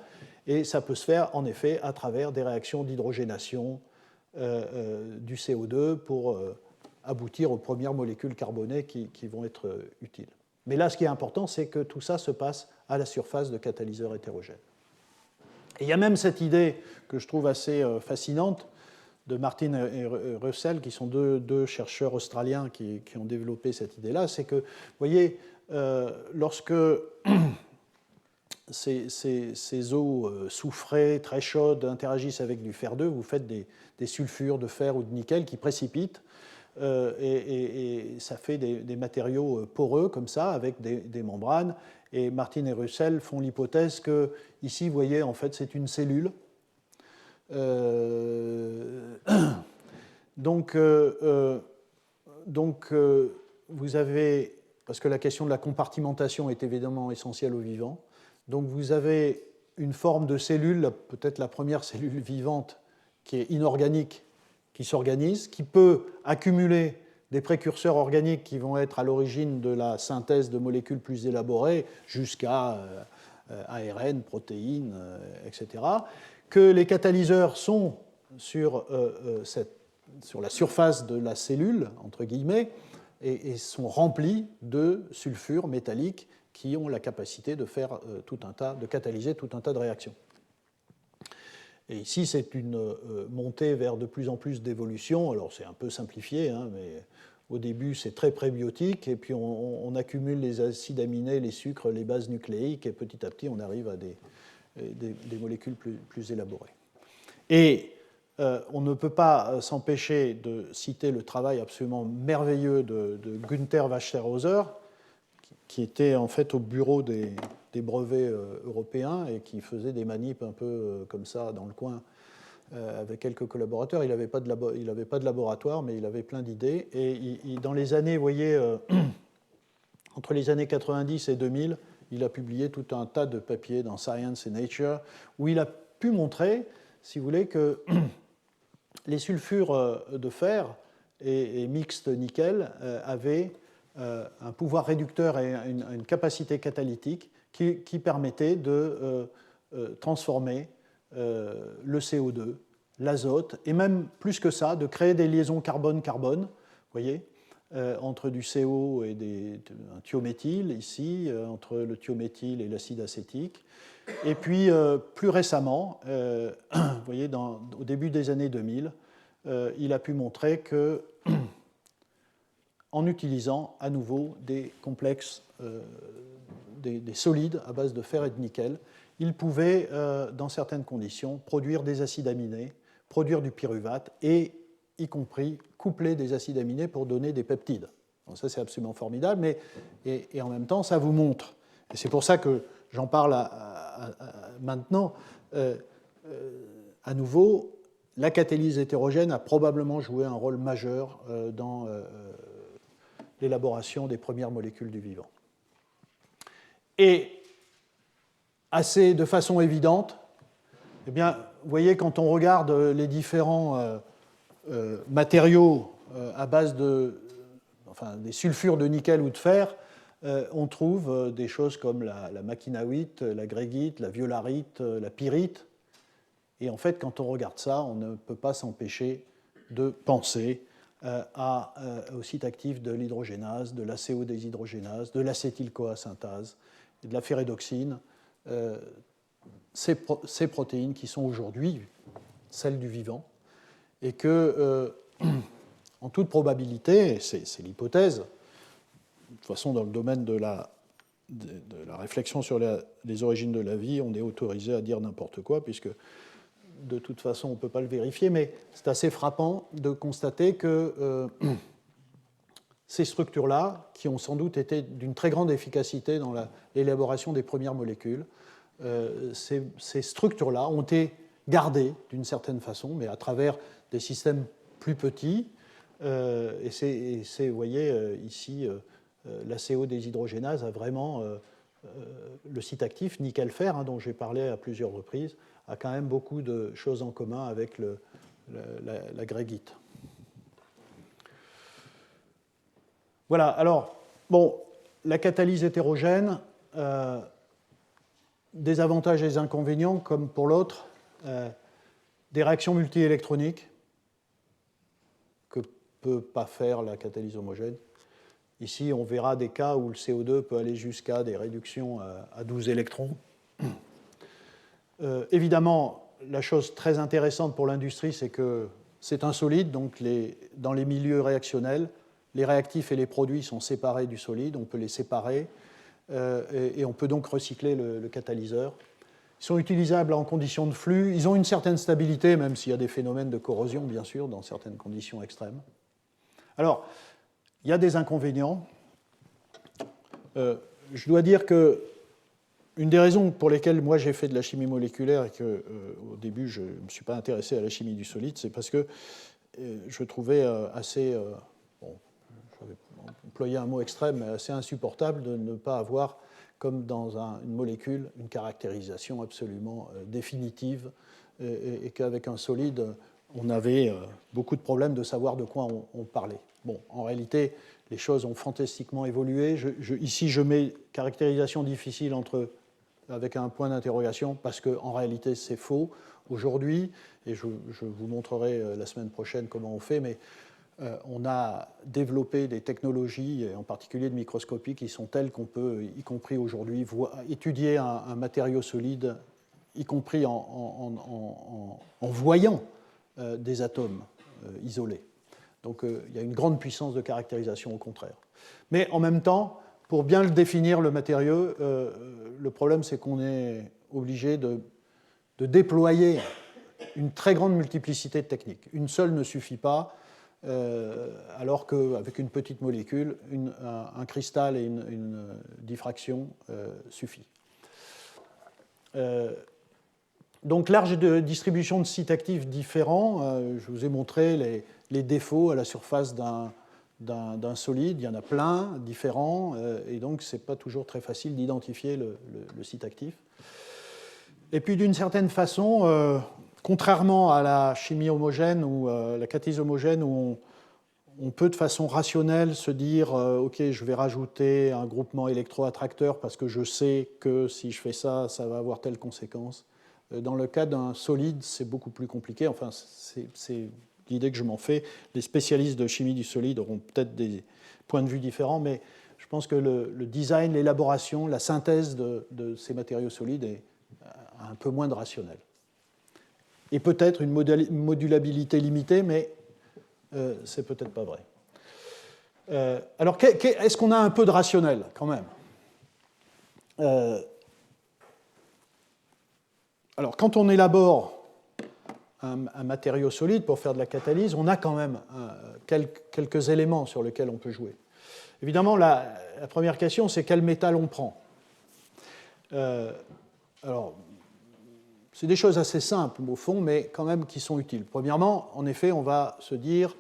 Et ça peut se faire, en effet, à travers des réactions d'hydrogénation du CO2 pour aboutir aux premières molécules carbonées qui vont être utiles. Mais là, ce qui est important, c'est que tout ça se passe à la surface de catalyseurs hétérogènes. Et il y a même cette idée que je trouve assez fascinante de Martin et Russell, qui sont deux chercheurs australiens qui ont développé cette idée-là, c'est que, vous voyez, lorsque ces eaux soufrées, très chaudes, interagissent avec du fer 2, vous faites des sulfures de fer ou de nickel qui précipitent, et ça fait des matériaux poreux comme ça, avec des membranes. Et Martin et Russell font l'hypothèse que, ici, vous voyez, en fait, c'est une cellule. Donc, vous avez, parce que la question de la compartimentation est évidemment essentielle au vivant, donc vous avez une forme de cellule, peut-être la première cellule vivante qui est inorganique, qui s'organise, qui peut accumuler des précurseurs organiques qui vont être à l'origine de la synthèse de molécules plus élaborées, jusqu'à ARN, protéines, etc., que les catalyseurs sont sur la surface de la cellule, entre guillemets, et sont remplis de sulfures métalliques qui ont la capacité de faire de catalyser tout un tas de réactions. Et ici, c'est une montée vers de plus en plus d'évolution. Alors, c'est un peu simplifié, hein, mais au début, c'est très prébiotique, et puis on accumule les acides aminés, les sucres, les bases nucléiques, et petit à petit, on arrive à des molécules plus élaborées. Et on ne peut pas s'empêcher de citer le travail absolument merveilleux de Günther Wasterhauser, qui était en fait au bureau des brevets européens et qui faisait des manips un peu comme ça dans le coin avec quelques collaborateurs. Il n'avait pas de laboratoire, mais il avait plein d'idées. Et dans les années, vous voyez, entre les années 90 et 2000, il a publié tout un tas de papiers dans Science et Nature, où il a pu montrer, si vous voulez, que les sulfures de fer et mixtes nickel avaient un pouvoir réducteur et une capacité catalytique qui permettait de transformer le CO2, l'azote, et même plus que ça, de créer des liaisons carbone-carbone, vous voyez, entre du CO et un thiométhyle, ici, entre le thiométhyle et l'acide acétique. Et puis, plus récemment, vous voyez, au début des années 2000, il a pu montrer que, en utilisant à nouveau des complexes, des solides à base de fer et de nickel, il pouvait, dans certaines conditions, produire des acides aminés, produire du pyruvate et, y compris, coupler des acides aminés pour donner des peptides. Donc ça, c'est absolument formidable, et en même temps, ça vous montre, et c'est pour ça que j'en parle maintenant, à nouveau, la catalyse hétérogène a probablement joué un rôle majeur dans l'élaboration des premières molécules du vivant. Et de façon évidente, eh bien, vous voyez, quand on regarde les différents matériaux à base des sulfures de nickel ou de fer, on trouve des choses comme la maquinawite, la grégite, la violarite, la pyrite. Et en fait, quand on regarde ça, on ne peut pas s'empêcher de penser au site actif de l'hydrogénase, de la CO-déshydrogénase, de l'acétyl-CoA-synthase et de la ferredoxine, ces protéines qui sont aujourd'hui celles du vivant, et que, en toute probabilité, c'est l'hypothèse, de toute façon, dans le domaine de la réflexion sur les origines de la vie, on est autorisé à dire n'importe quoi, puisque de toute façon, on ne peut pas le vérifier, mais c'est assez frappant de constater que ces structures-là, qui ont sans doute été d'une très grande efficacité dans l'élaboration des premières molécules, ces structures-là ont été gardées d'une certaine façon, mais à travers des systèmes plus petits. Et c'est, vous voyez, ici, la CO-déshydrogénase a vraiment le site actif nickel-fer, dont j'ai parlé à plusieurs reprises, a quand même beaucoup de choses en commun avec la grégite. Voilà, alors, bon, la catalyse hétérogène, des avantages et des inconvénients, comme pour l'autre, des réactions multiélectroniques que ne peut pas faire la catalyse homogène. Ici, on verra des cas où le CO2 peut aller jusqu'à des réductions à 12 électrons. Évidemment, la chose très intéressante pour l'industrie, c'est que c'est un solide, donc dans les milieux réactionnels, les réactifs et les produits sont séparés du solide, on peut les séparer, et on peut donc recycler le catalyseur. Ils sont utilisables en conditions de flux, ils ont une certaine stabilité, même s'il y a des phénomènes de corrosion, bien sûr, dans certaines conditions extrêmes. Alors, il y a des inconvénients. Je dois dire que une des raisons pour lesquelles moi j'ai fait de la chimie moléculaire et qu'au début je ne me suis pas intéressé à la chimie du solide, c'est parce que je trouvais assez, je vais employer un mot extrême, mais assez insupportable de ne pas avoir, comme dans une molécule, une caractérisation absolument définitive, et qu'avec un solide, on avait beaucoup de problèmes de savoir de quoi on parlait. Bon, en réalité, les choses ont fantastiquement évolué. Ici, je mets caractérisation difficile avec un point d'interrogation, parce qu'en réalité, c'est faux. aujourd'hui, et je vous montrerai la semaine prochaine comment on fait, mais on a développé des technologies, et en particulier de microscopie, qui sont telles qu'on peut, y compris aujourd'hui, étudier un matériau solide, y compris en voyant des atomes isolés. Donc il y a une grande puissance de caractérisation au contraire. Mais en même temps, pour bien le définir, le matériau, le problème c'est qu'on est obligé de déployer une très grande multiplicité de techniques. Une seule ne suffit pas, alors qu'avec une petite molécule, un cristal et une diffraction suffit. Donc large de distribution de sites actifs différents. Je vous ai montré les défauts à la surface d'un solide. Il y en a plein, différents, et donc ce n'est pas toujours très facile d'identifier le site actif. Et puis d'une certaine façon, contrairement à la chimie homogène ou la catalyse homogène, où on peut de façon rationnelle se dire ok, je vais rajouter un groupement électroattracteur parce que je sais que si je fais ça, ça va avoir telle conséquence. Dans le cas d'un solide, c'est beaucoup plus compliqué. Enfin, c'est l'idée que je m'en fais. Les spécialistes de chimie du solide auront peut-être des points de vue différents, mais je pense que le design, l'élaboration, la synthèse de ces matériaux solides est un peu moins de rationnel. Et peut-être une modulabilité limitée, mais c'est peut-être pas vrai. Alors, est-ce qu'on a un peu de rationnel, quand même ? Alors, quand on élabore un matériau solide pour faire de la catalyse, on a quand même quelques éléments sur lesquels on peut jouer. Évidemment, la première question, c'est quel métal on prend. Alors, c'est des choses assez simples, au fond, mais quand même qui sont utiles. Premièrement, en effet, on va se dire,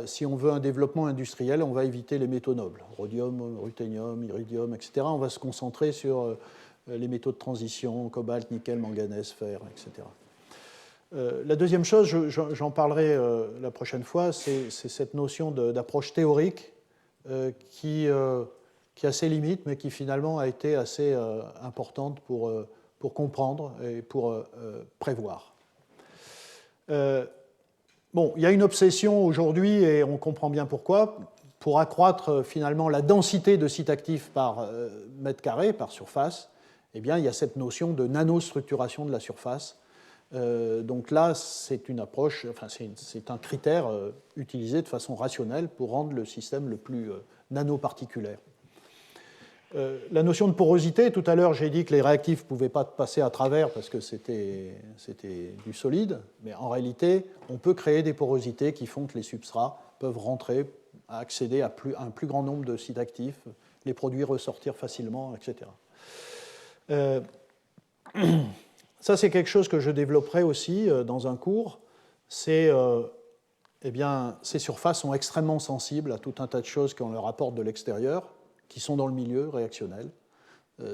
si on veut un développement industriel, on va éviter les métaux nobles, rhodium, ruthénium, iridium, etc. On va se concentrer sur les métaux de transition, cobalt, nickel, manganèse, fer, etc. La deuxième chose, j'en parlerai la prochaine fois, c'est cette notion d'approche théorique qui a ses limites, mais qui finalement a été assez importante pour comprendre et pour prévoir. Bon, il y a une obsession aujourd'hui, et on comprend bien pourquoi, pour accroître finalement la densité de sites actifs par mètre carré, par surface. Eh bien, il y a cette notion de nanostructuration de la surface. Donc là, c'est une approche, enfin, c'est un critère utilisé de façon rationnelle pour rendre le système le plus nanoparticulaire. La notion de porosité, tout à l'heure j'ai dit que les réactifs ne pouvaient pas passer à travers parce que c'était du solide, mais en réalité, on peut créer des porosités qui font que les substrats peuvent rentrer, accéder à un plus grand nombre de sites actifs, les produits ressortir facilement, etc. Ça, c'est quelque chose que je développerai aussi dans un cours. Ces surfaces sont extrêmement sensibles à tout un tas de choses qu'on leur apporte de l'extérieur, qui sont dans le milieu réactionnel.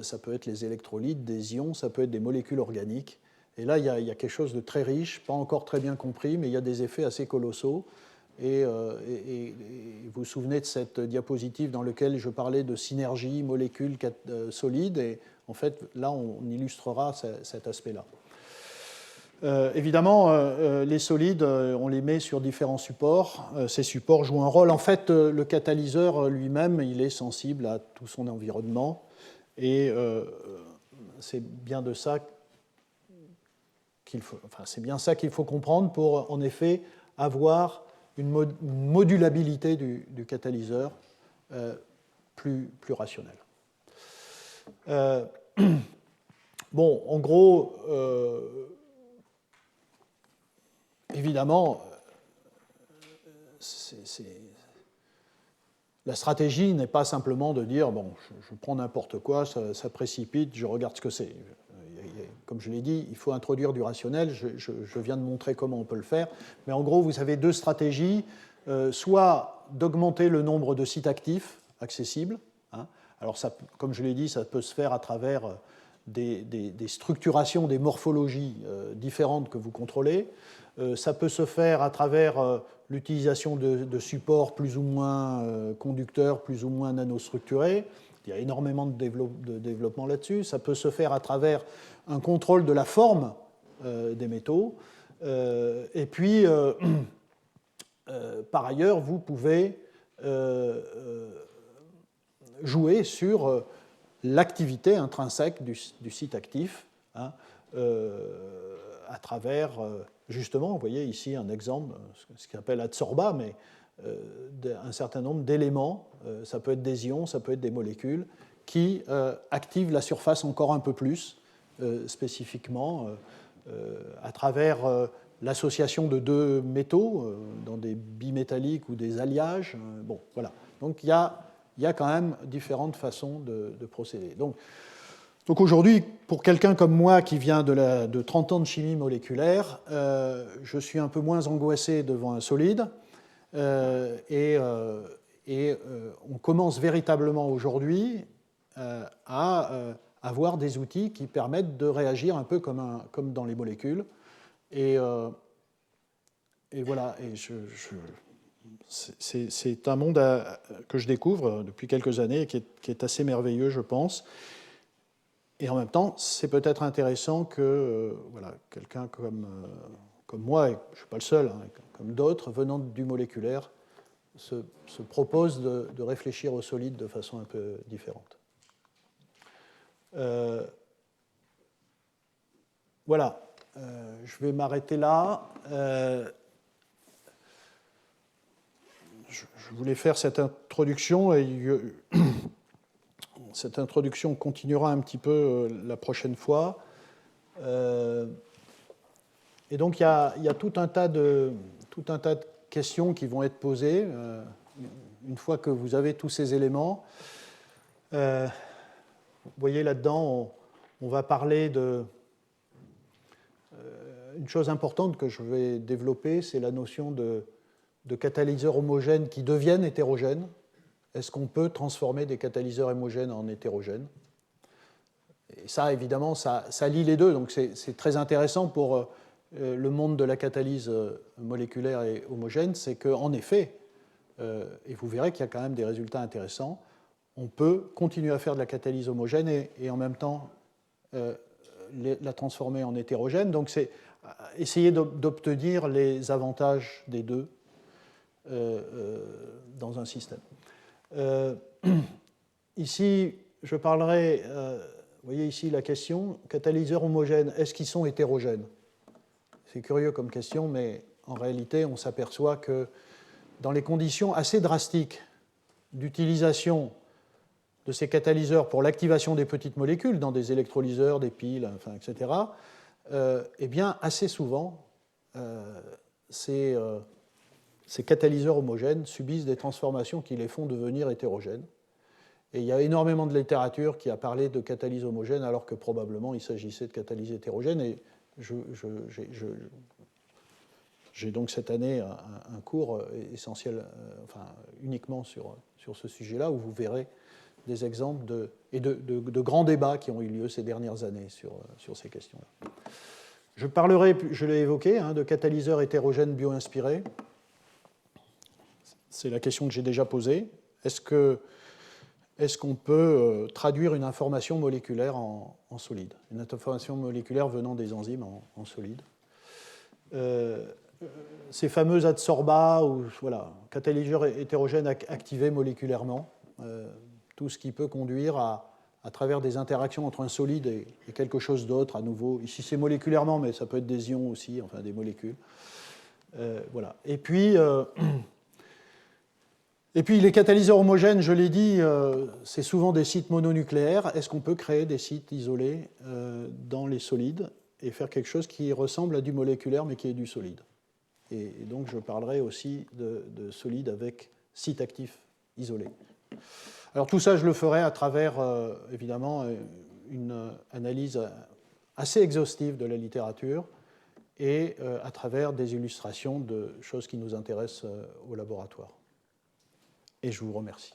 Ça peut être les électrolytes, des ions, ça peut être des molécules organiques. Et là, il y a quelque chose de très riche, pas encore très bien compris, mais il y a des effets assez colossaux. Et vous vous souvenez de cette diapositive dans laquelle je parlais de synergie molécules solides, et en fait, là, on illustrera cet aspect-là. Évidemment, les solides, on les met sur différents supports. Ces supports jouent un rôle. En fait, le catalyseur lui-même, il est sensible à tout son environnement. Et c'est bien de ça qu'il faut comprendre pour, en effet, avoir une modulabilité du catalyseur plus rationnelle. Bon, en gros, évidemment, la stratégie n'est pas simplement de dire bon, je prends n'importe quoi, ça précipite, je regarde ce que c'est. Comme je l'ai dit, il faut introduire du rationnel. Je viens de montrer comment on peut le faire. Mais en gros, vous avez deux stratégies. Soit d'augmenter le nombre de sites actifs accessibles. Alors, ça, comme je l'ai dit, ça peut se faire à travers des structurations, des morphologies différentes que vous contrôlez. Ça peut se faire à travers l'utilisation de supports plus ou moins conducteurs, plus ou moins nanostructurés. Il y a énormément de développement là-dessus. Ça peut se faire à travers un contrôle de la forme des métaux. Et puis, par ailleurs, vous pouvez jouer sur l'activité intrinsèque du site actif, hein, à travers, justement, vous voyez ici un exemple, ce qu'on appelle adsorba, mais un certain nombre d'éléments, ça peut être des ions, ça peut être des molécules, qui activent la surface encore un peu plus spécifiquement à travers l'association de deux métaux dans des bimétalliques ou des alliages. Bon, voilà. Donc il y a quand même différentes façons de procéder. Donc aujourd'hui, pour quelqu'un comme moi qui vient de 30 ans de chimie moléculaire, je suis un peu moins angoissé devant un solide. Et on commence véritablement aujourd'hui à avoir des outils qui permettent de réagir un peu comme dans les molécules. Et voilà, et c'est un monde que je découvre depuis quelques années et qui est assez merveilleux, je pense. Et en même temps, c'est peut-être intéressant que voilà, quelqu'un comme moi, et je ne suis pas le seul, hein, comme d'autres, venant du moléculaire, se propose de réfléchir au solide de façon un peu différente. Voilà, je vais m'arrêter là. Je voulais faire cette introduction et cette introduction continuera un petit peu la prochaine fois. Et donc il y a tout un tas de questions qui vont être posées une fois que vous avez tous ces éléments. Vous voyez là-dedans, on va parler de... une chose importante que je vais développer, c'est la notion de catalyseurs homogènes qui deviennent hétérogènes. Est-ce qu'on peut transformer des catalyseurs homogènes en hétérogènes? Et ça, évidemment, ça lie les deux. Donc c'est très intéressant pour le monde de la catalyse moléculaire et homogène, c'est qu'en effet, et vous verrez qu'il y a quand même des résultats intéressants, on peut continuer à faire de la catalyse homogène et en même temps la transformer en hétérogène. Donc c'est essayer d'obtenir les avantages des deux dans un système. Ici, je parlerai, vous voyez ici la question, catalyseurs homogènes, est-ce qu'ils sont hétérogènes? C'est curieux comme question, mais en réalité, on s'aperçoit que dans les conditions assez drastiques d'utilisation de ces catalyseurs pour l'activation des petites molécules, dans des électrolyseurs, des piles, enfin, etc., eh bien, assez souvent, ces catalyseurs homogènes subissent des transformations qui les font devenir hétérogènes. Et il y a énormément de littérature qui a parlé de catalyse homogène, alors que probablement il s'agissait de catalyse hétérogène. Et j'ai donc cette année un cours essentiel, enfin uniquement sur ce sujet-là, où vous verrez des exemples de grands débats qui ont eu lieu ces dernières années sur ces questions-là. Je parlerai, je l'ai évoqué, de catalyseurs hétérogènes bio-inspirés. C'est la question que j'ai déjà posée. Est-ce qu'on peut traduire une information moléculaire en solide? Une information moléculaire venant des enzymes en solide. Ces fameux adsorbats, ou voilà, catalyseurs hétérogènes activés moléculairement, tout ce qui peut conduire à travers des interactions entre un solide et quelque chose d'autre, à nouveau. Ici, c'est moléculairement, mais ça peut être des ions aussi, enfin des molécules. Voilà. Et puis, les catalyseurs homogènes, je l'ai dit, c'est souvent des sites mononucléaires. Est-ce qu'on peut créer des sites isolés dans les solides et faire quelque chose qui ressemble à du moléculaire, mais qui est du solide? Et donc, je parlerai aussi de solides avec site actif isolé. Alors, tout ça, je le ferai à travers, évidemment, une analyse assez exhaustive de la littérature et à travers des illustrations de choses qui nous intéressent au laboratoire. Et je vous remercie.